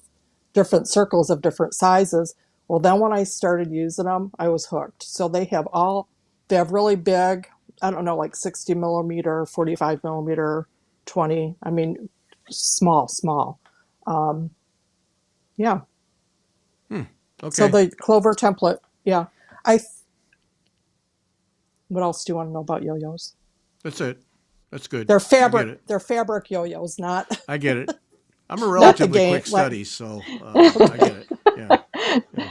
circles of different sizes. Well, then when I started using them, I was hooked. So they have really big, I don't know, like 60 millimeter, 45 millimeter, 20. I mean, small, small. Um, yeah. So Okay. the Clover template, yeah. I. What else do you want to know about yo-yos? That's it. That's good. They're I get fabric. it. They're fabric yo-yos, not I get it. I'm a not the relatively game. quick Like, study, so I okay, get it. Yeah. Yeah.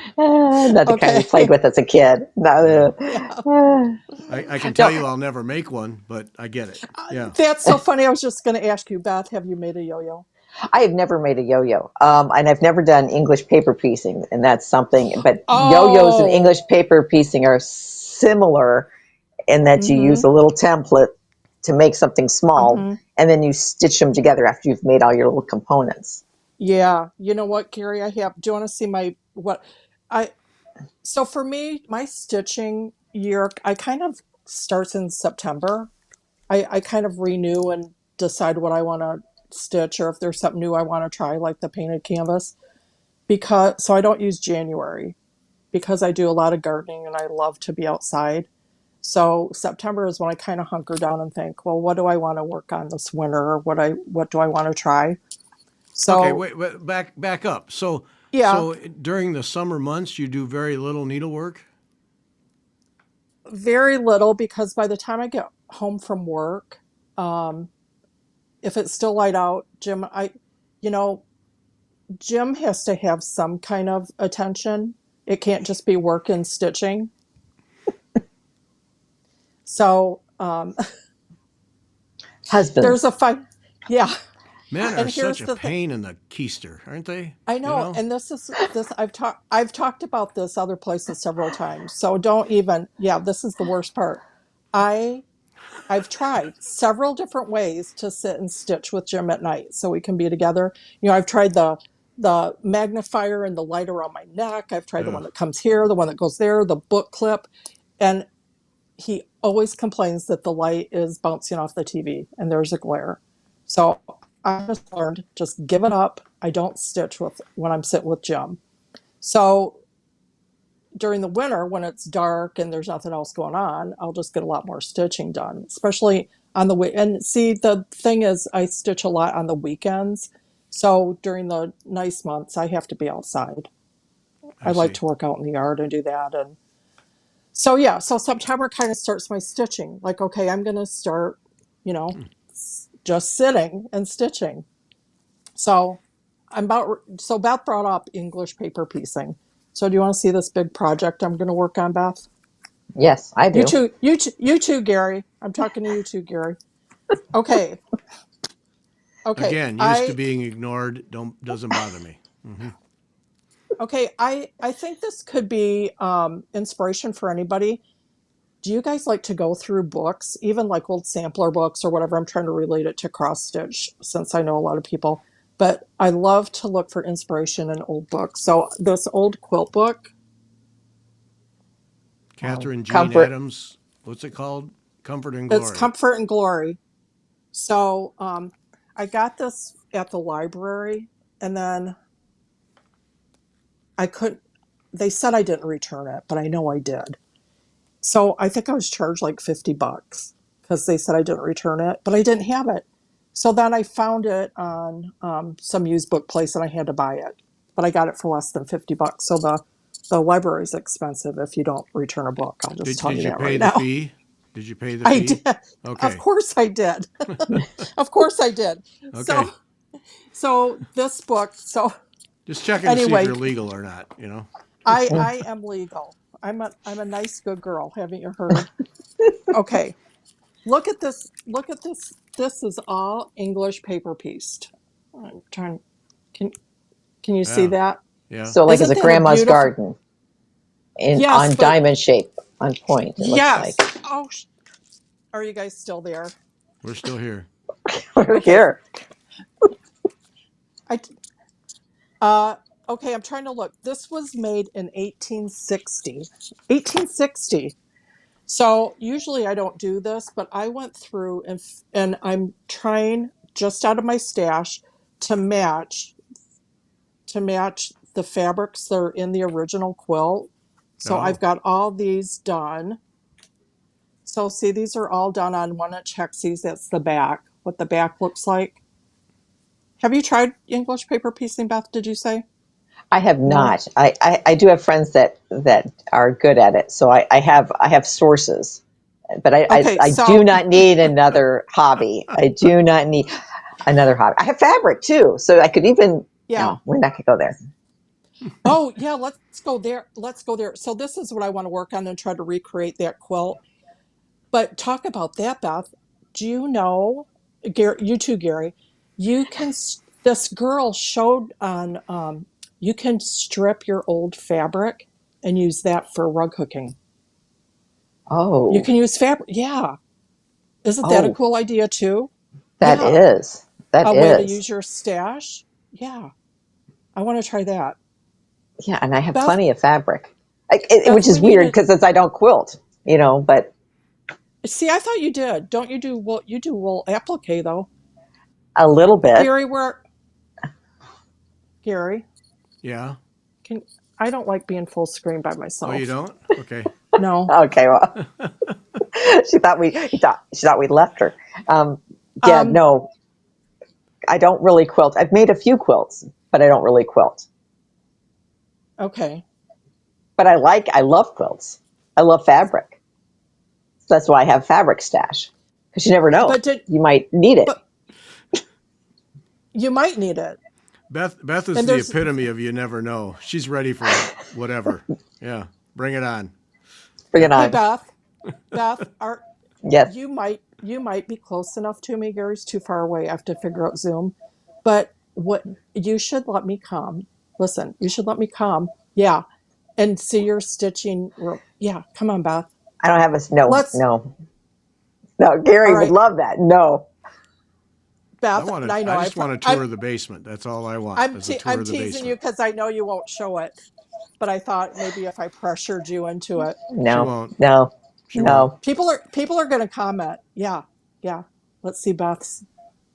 Not the kind we played okay, with as a kid. Yeah. No, yeah. I can tell no, you I'll never make one, but I get it. Yeah. That's so funny. I was just going to ask you, Beth, have you made a yo-yo? I have never made a yo-yo, and I've never done English paper piecing, and that's something. But yo-yos and Oh, English paper piecing are similar in that you use mm-hmm, a little template to make something small, mm-hmm. and then you stitch them together after you've made all your little components. Yeah. You know what, Gary? Do you want to see my what? I so for me, my stitching year, I kind of starts in September. I kind of renew and decide what I want to stitch, or if there's something new I want to try, like the painted canvas. Because so I don't use January because I do a lot of gardening and I love to be outside. So September is when I kind of hunker down and think, well, what do I want to work on this winter, or what do I want to try? Okay, So wait, back up. So yeah, during the summer months, you do very little needlework. very little because by the time I get home from work, um, if it's still light out, you know, Jim has to have some kind of attention. It can't just be work and stitching. So there's Husbands. a fight. Yeah. Men are And such here's a the thing. pain in the keister, aren't they? I You know, know. and this I've talked about this other places several times. So don't even, yeah, this is the worst part. I I've tried several different ways to sit and stitch with Jim at night so we can be together. I've tried the magnifier and the light around my neck. I've tried the one Ugh, that comes here, the one that goes there, the book clip, and he always complains that the light is bouncing off the TV and there's a glare. So I just learned just give it up. I don't stitch with when I'm sitting with Jim. So during the winter when it's dark and there's nothing else going on, I'll just get a lot more stitching done, especially on the way. And see, the thing is, I stitch a lot on the weekends. So during the nice months, I have to be outside. I I like see. to work out in the yard and do that. And so, yeah, so September kind of starts my stitching. Like, okay, I'm going to start, you know, just sitting and stitching. So so Beth brought up English paper piecing. So do you want to see this big project I'm going to work on, Beth? Yes, I do. You too, Gary. I'm talking to you too, Gary. Okay, okay. Again, used to being ignored. Don't doesn't bother me. Hmm. I think this could be inspiration for anybody. Do you guys like to go through books, even like old sampler books or whatever? I'm trying to relate it to cross stitch since I know a lot of people. But I love to look for inspiration in old books. So this old quilt book, Catherine Jean Comfort. Adams. What's it called? Comfort and it's Glory. Comfort and Glory. So I got this at the library, and then I couldn't. They said I didn't return it, but I know I did. So I think I was charged like $50 because they said I didn't return it, but I didn't have it. So then I found it on some used book place, and I had to buy it, but I got it for less than $50. So the library is expensive if you don't return a book. I'll just tell Did you you that pay right the now. fee? Did you pay the I fee? did. Of Okay. course I did. Of course I did. So Okay. this book. So Just checking to see if anyway, you're legal or not. You know. I am legal. I'm a nice good girl. Haven't you heard? Okay. Look at this. Look at this. This is all English paper pieced. I'm trying. Can can you see Yeah. that? Yeah. So like it's Isn't a that a grandma's beautiful? garden in Yes, on but diamond shape on point. It looks like. yes. Oh, are you guys still there? We're still here. We're Okay. here. I uh okay, I'm trying to look. This was made in 1860. 1860. So usually I don't do this, but I went through and I'm trying just out of my stash to match the fabrics that are in the original quilt. So I've Oh, got all these done. So see, these are all done on 1 inch hexies. That's the back, what the back looks like. Have you tried English paper piecing, Beth? Did you say? I have No? not. I do have friends that are good at it. So I have sources, but Okay, I do so not need another hobby. I do not need another hobby. I have fabric too, so I could even. yeah. No, we're not gonna go there. Oh, yeah, let's go there. Let's go there. So this is what I want to work on and try to recreate that quilt. But talk about that, Beth. Do you know, Gary, you too, Gary, this girl showed on, you can strip your old fabric and use that for rug hooking. You Oh, can use fabric. Yeah. Isn't that a oh, cool idea too? that Yeah. is that A way to is. use your stash. Yeah. I want to try that. Yeah, and I have Beth, plenty of fabric, which Beth, is we need weird to because I don't quilt, but see. I thought you did. Don't you do wool? You do wool applique though. a little bit. Gary, where Gary? Yeah. Can I don't like being full screen by Oh, you myself. don't? Okay. No. Okay, well, she thought we left her. Um, yeah, Um, no, I don't really quilt. I've made a few quilts, but I don't really quilt. okay. But I love quilts. I love fabric. So that's why I have fabric stash because you never know. But did You might need it. but you might need it. Beth is And the there's epitome of you never know. She's ready for whatever. Yeah. Bring it on. Bring it Hey on. Beth, are Yes. you might be close enough to me. Gary's too far away. I have to figure out Zoom. But what you should let me come. Listen, you should let me come. Yeah. And see your stitching room. Yeah, come on, Beth. I don't have no, Let's no, no. all Gary would right. love that. No. Beth, I know I just want a tour of the basement. That's all I want. Is a tour I'm of the teasing you basement. because I know you won't show it. But I thought maybe if I pressured you into it, She No. won't. No. She won't. No. people are going to comment. Yeah, yeah. Let's see Beth's.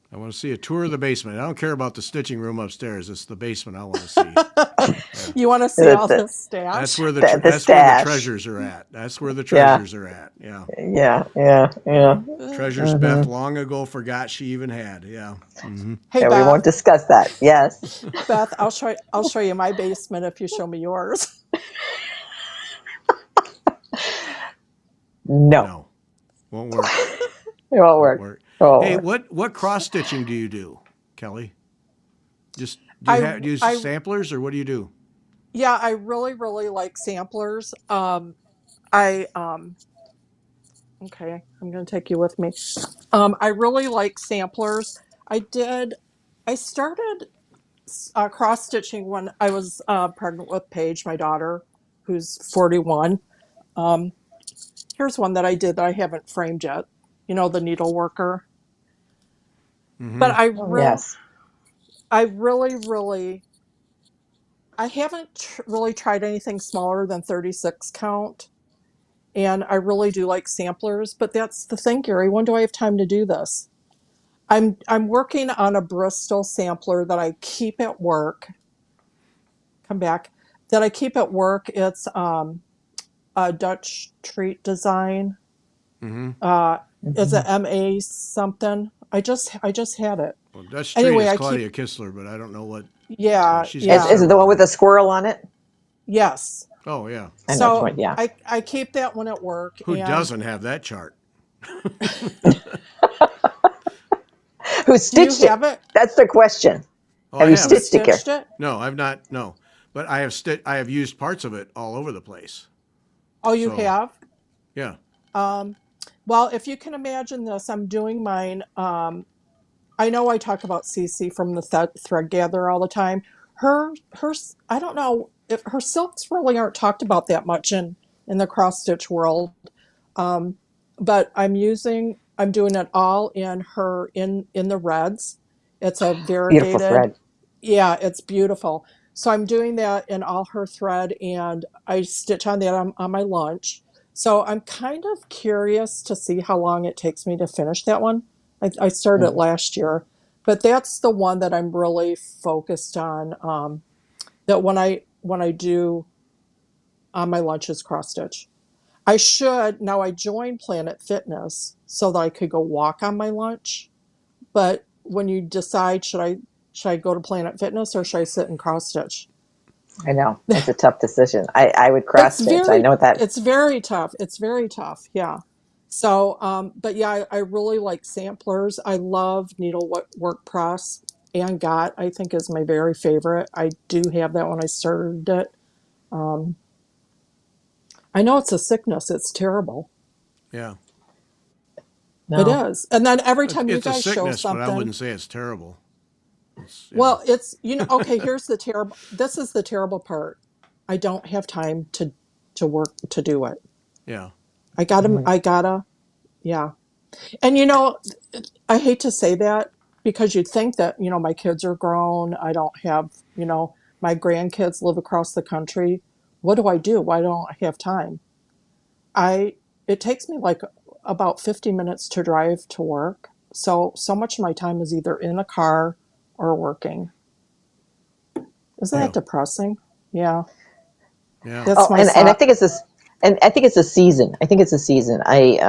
I want to see a tour of the basement. I don't care about the stitching room upstairs. It's the basement I want to see. Yeah. You want to see The, all the, this That's stash? where the that's where the stash. treasures are at. That's where the Yeah. treasures are at. Yeah. Yeah. Yeah. Yeah. Treasures Beth long ago forgot she even had. Yeah. Mm-hmm. Hey Yeah. We won't Beth, discuss that. Yes. Beth, I'll show you my basement if you show me yours. No. No. Won't work. It won't Won't work. work. It won't Hey, work. what cross stitching do you do, Kelly? Just I do you use I samplers or what do you do? yeah, I really like samplers. I okay, I'm going to take you with me. I really like samplers. I did. I started cross stitching when I was pregnant with Paige, my daughter, who's 41. Um, Here's one that I did that I haven't framed yet. You know, the needle worker. But Mm-hmm. Oh, yes. I really, I haven't really tried anything smaller than 36 count. And I really do like samplers. But that's the thing, Gary. When do I have time to do this? I'm working on a Bristol sampler that I keep at work. Come back. That I keep at work. It's a Dutch treat design. Mm-hmm. Uh, it's Hmm. a MA something. I just had it. Well, Dutch Street Anyway, is I keep Claudia Kistler, but I don't know what. Yeah, yeah, she's got yeah. Is it the several one of with them. the squirrel on it? Yes. Oh yeah. I know which So one. Yeah. I keep that one at work Who and doesn't have that chart? Who do you stitched it? have it? That's the question. Oh, I Have you have Who it. stitched it, Gary? stitched it? No, I've not. No, but I have used parts of it all over the place. Oh, you So have? yeah. Um, well, if you can imagine this, I'm doing mine. I know I talk about Cece from the thread gather all the time. Her, I don't know if her silks really aren't talked about that much in the cross stitch world. Um, but I'm doing it all in her in the reds. It's a Beautiful variegated, thread. yeah, it's beautiful. So I'm doing that in all her thread, and I stitch on that on my lunch. So I'm kind of curious to see how long it takes me to finish that one. I started it Mhm. last year, but that's the one that I'm really focused on. That when I do on my lunch is cross stitch. I should now. I joined Planet Fitness so that I could go walk on my lunch. But when you decide, should I go to Planet Fitness or should I sit and cross stitch? I know. It's a tough decision. I would cross stitch. I know that. It's very tough. It's very tough. Yeah. So, but yeah, I really like samplers. I love needlework press and got. I think is my very favorite. I do have that when I started it. Um, I know it's a sickness. It's terrible. Yeah. It No. is. And then every time you It's a guys show sickness, but I something, wouldn't say it's terrible. It's well, it's, okay, here's the terrible, this is the terrible part. I don't have time to work to do it. yeah. Mhm. I gotta, yeah. And I hate to say that because you'd think that, my kids are grown. I don't have, My grandkids live across the country. What do I do? Why don't I have time? I it takes me like about 50 minutes to drive to work. So much of my time is either in the car or working. Isn't Yeah. that depressing? Yeah. Yeah. That's Oh, my and I thought. think it's this, and I think it's a season. I think it's a season.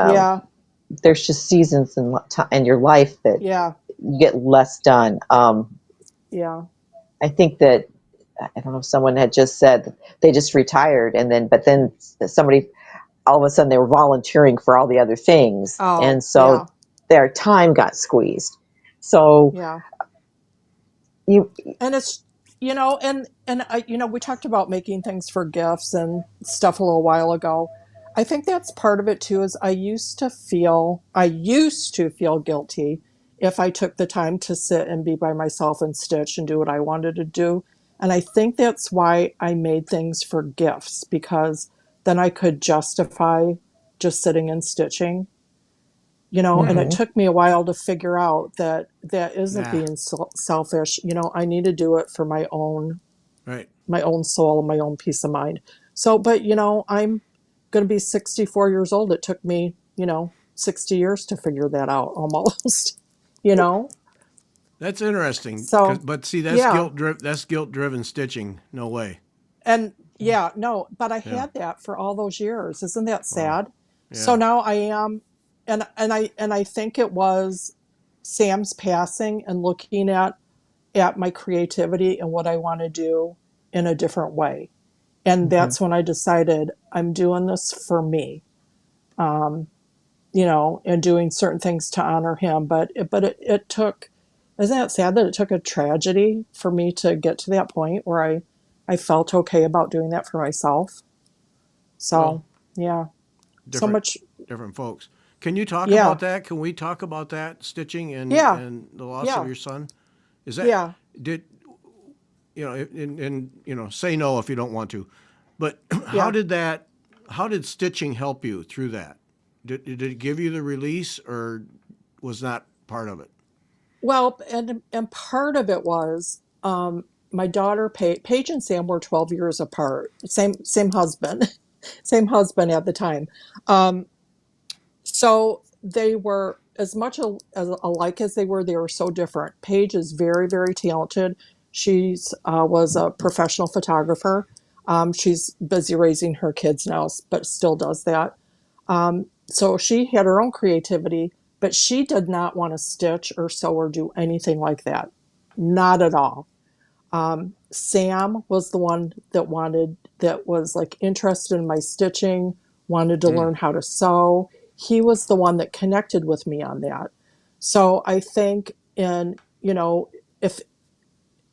Yeah. There's just seasons in your life that Yeah. you get less done. Yeah. I think that I don't know if someone had just said they just retired, but then somebody all of a sudden they were volunteering for all the other things, Oh, and so yeah. their time got squeezed. So Yeah. you, And it's, and I, we talked about making things for gifts and stuff a little while ago. I think that's part of it too. Is I used to feel guilty if I took the time to sit and be by myself and stitch and do what I wanted to do. And I think that's why I made things for gifts, because then I could justify just sitting and stitching. And it mhm, took me a while to figure out that that isn't Nah. being selfish. I need to do it for Right. my own soul and my own peace of mind. So, but I'm going to be 64 years old. It took me 60 years to figure that out almost. you know That's interesting. so But see, that's yeah. guilt-driven stitching. No way. And yeah, no, but I Yeah. had that for all those years. Isn't that Wow. sad? So Yeah. now I am, and I think it was Sam's passing and looking at my creativity and what I want to do in a different way. And mhm. that's when I decided I'm doing this for me, and doing certain things to honor him. But it took, isn't that sad that it took a tragedy for me to get to that point where I felt okay about doing that for myself. Well, So, yeah, so different much. different folks. Can you talk about Yeah, that? Can we talk about that stitching and yeah, the loss of yeah, your son? Is that yeah, did say no if you don't want to, but yeah. how did stitching help you through that? Did it give you the release or was not part of it? Well, and part of it was, my daughter Paige and Sam were 12 years apart. Same husband, same husband at the time. Um, so they were as much as alike as they were. They were so different. Paige is very, very talented. She's was a professional photographer. She's busy raising her kids now, but still does that. So she had her own creativity, but she did not want to stitch or sew or do anything like that. Not at all. Sam was the one that was like interested in my stitching, wanted to Mm. learn how to sew. He was the one that connected with me on that. So I think,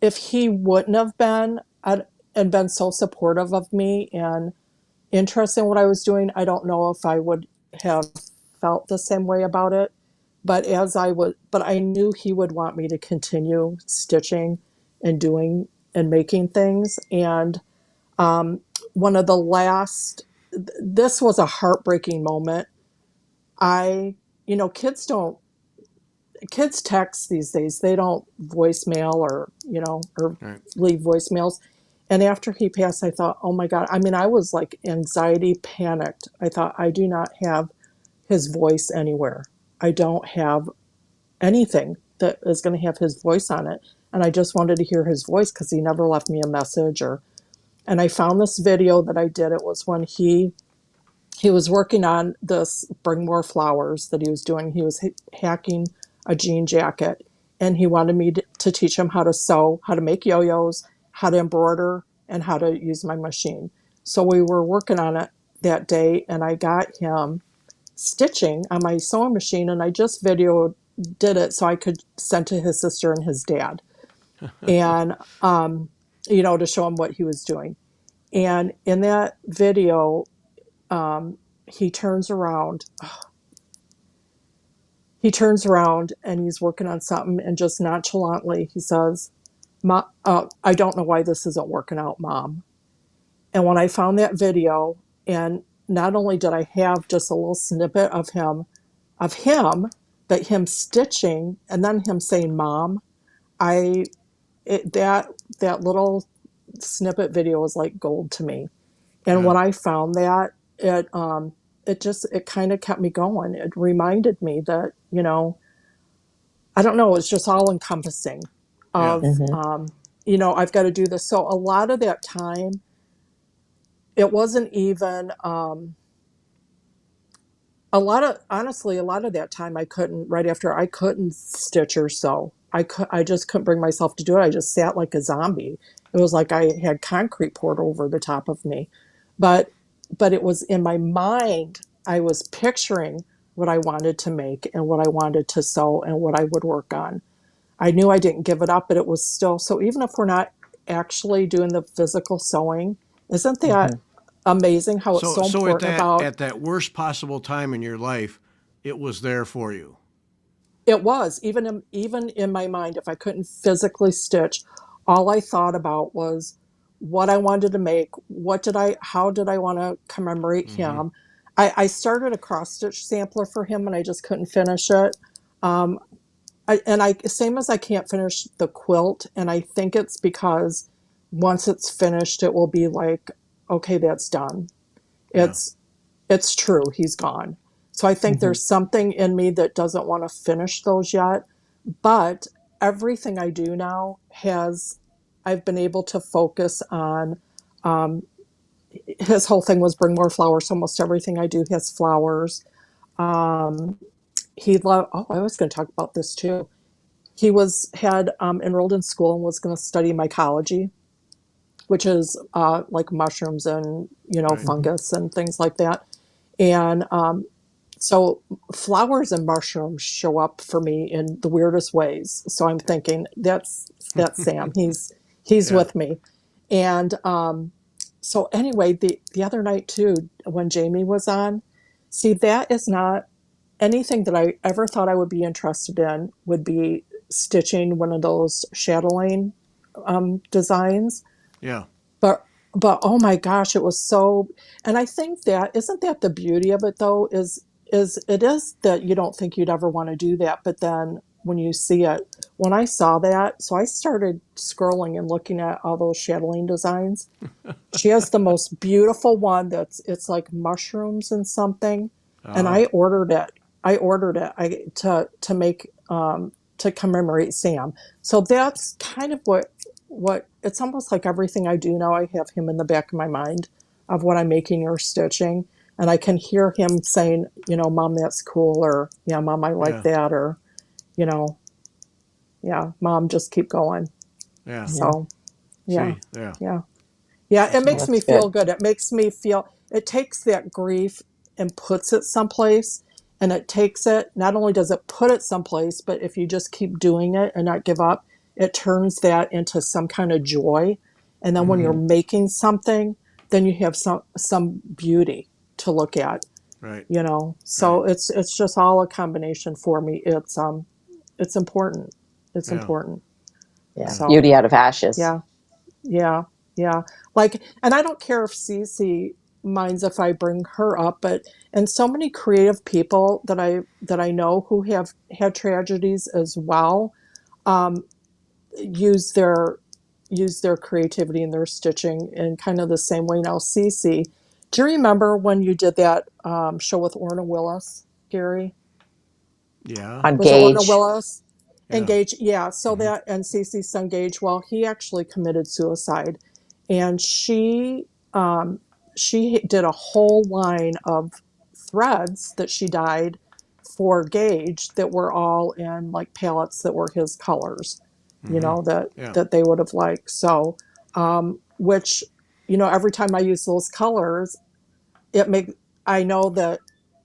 if he wouldn't have been and been so supportive of me and interested in what I was doing, I don't know if I would have felt the same way about it. But I knew he would want me to continue stitching and doing and making things. And one of the last, this was a heartbreaking moment. I, kids text these days. They don't voicemail or Right. leave voicemails. And after he passed, I thought, oh my God. I mean, I was like anxiety panicked. I thought, I do not have his voice anywhere. I don't have anything that is going to have his voice on it. And I just wanted to hear his voice because he never left me a message. And I found this video that I did. It was when he was working on this Bring More Flowers that he was doing. He was hacking a jean jacket, and he wanted me to teach him how to sew, how to make yo-yos, how to embroider, and how to use my machine. So we were working on it that day, and I got him stitching on my sewing machine, and I just did it so I could send to his sister and his dad, and to show him what he was doing. And in that video, um, he turns around. He turns around and he's working on something, and just nonchalantly he says, I don't know why this isn't working out, Mom." And when I found that video, and not only did I have just a little snippet of him, but him stitching and then him saying, "Mom," I it, that little snippet video is like gold to me. And Yeah. when I found that, it kind of kept me going. It reminded me that, I don't know, it's just all encompassing Yeah. of, I've got to do this. So a lot of that time, it wasn't even, honestly, a lot of that time right after I couldn't stitch or sew. I just couldn't bring myself to do it. I just sat like a zombie. It was like I had concrete poured over the top of me. But, but it was in my mind, I was picturing what I wanted to make and what I wanted to sew and what I would work on. I knew I didn't give it up, but it was still, so even if we're not actually doing the physical sewing, isn't that amazing how it's So, so so important about at that worst possible time in your life, it was there for you. it was even in my mind, if I couldn't physically stitch, all I thought about was what I wanted to make. How did I want to commemorate Mm-hmm. him? I started a cross stitch sampler for him and I just couldn't finish it. Um, same as I can't finish the quilt, and I think it's because once it's finished, it will be like, okay, that's done. Yeah. It's it's true, he's gone. So I think there's something in me that doesn't want to finish those yet. But everything I do now I've been able to focus on. Um, his whole thing was bring more flowers. So almost everything I do has flowers. Um, I was going to talk about this too. He had enrolled in school and was going to study mycology, which is like mushrooms and Right. fungus and things like that. And so flowers and mushrooms show up for me in the weirdest ways. So I'm thinking that's Sam. He's Yeah. with me. And so anyway, the other night too, when Jamie was on, see, that is not anything that I ever thought I would be interested in. Would be stitching one of those chatelaine designs, Yeah. but oh my gosh, it was so. And I think that isn't that the beauty of it though, is it is that you don't think you'd ever want to do that, but then when you see it, when I saw that, so I started scrolling and looking at all those chatelaine designs. She has the most beautiful one it's like mushrooms and something, and Uh, I ordered it to make to commemorate Sam. So that's kind of what it's almost like everything I do now. I have him in the back of my mind of what I'm making or stitching, and I can hear him saying, Mom, that's cool, or yeah, Mom, I like yeah. that, or you know, yeah, Mom, just keep going. Yeah. Yeah. So yeah, See. Yeah. yeah. Yeah, it That's Well, makes cool. me that's feel good. good. It makes me feel, it takes that grief and puts it someplace. And it takes it, not only does it put it someplace, but if you just keep doing it and not give up, it turns that into some kind of joy. And then when you're Mm-hmm. making something, then you have some beauty to look at, Right. Right. So it's just all a combination for me. It's important. It's Yeah. important. Yeah. Yeah. So Beauty out of ashes. yeah. Yeah, yeah. Like, and I don't care if Cece minds if I bring her up, but and so many creative people that I know who have had tragedies as well, um, use their use their creativity and their stitching in kind of the same way. Now, Cece, do you remember when you did that show with Orna Willis, Gary? Yeah. On Was it Orna Gage. Willis? Yeah. Engage, yeah. So Mm-hmm. that and Cece's son Gage, well, he actually committed suicide, and she did a whole line of threads that she dyed for Gage that were all in like palettes that were his colors, Mm-hmm. that Yeah. that they would have liked. So, which every time I use those colors, it make I know that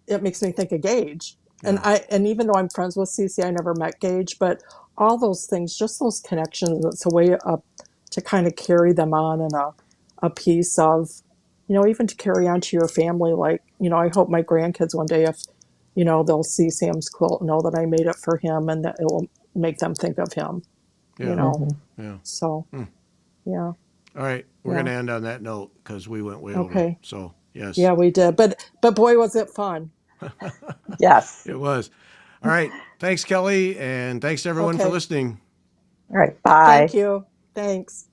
it makes me think of Gage. Yeah. And even though I'm friends with Cece, I never met Gage, but all those things, just those connections, it's a way up to kind of carry them on and a piece of, even to carry on to your family. Like, I hope my grandkids one day, if, they'll see Sam's quilt, know that I made it for him and that it will make them think of him, you Yeah. know. Hmm. Yeah. So, Hmm. yeah, All right. We're going yeah. to end on that note because we went way over. Okay. So, yes, Yeah, we did. But boy, was it fun. Yes. it was. All right. Thanks, Kelly. And thanks, everyone, for Okay. listening. All right. Bye. Thank you. Thanks.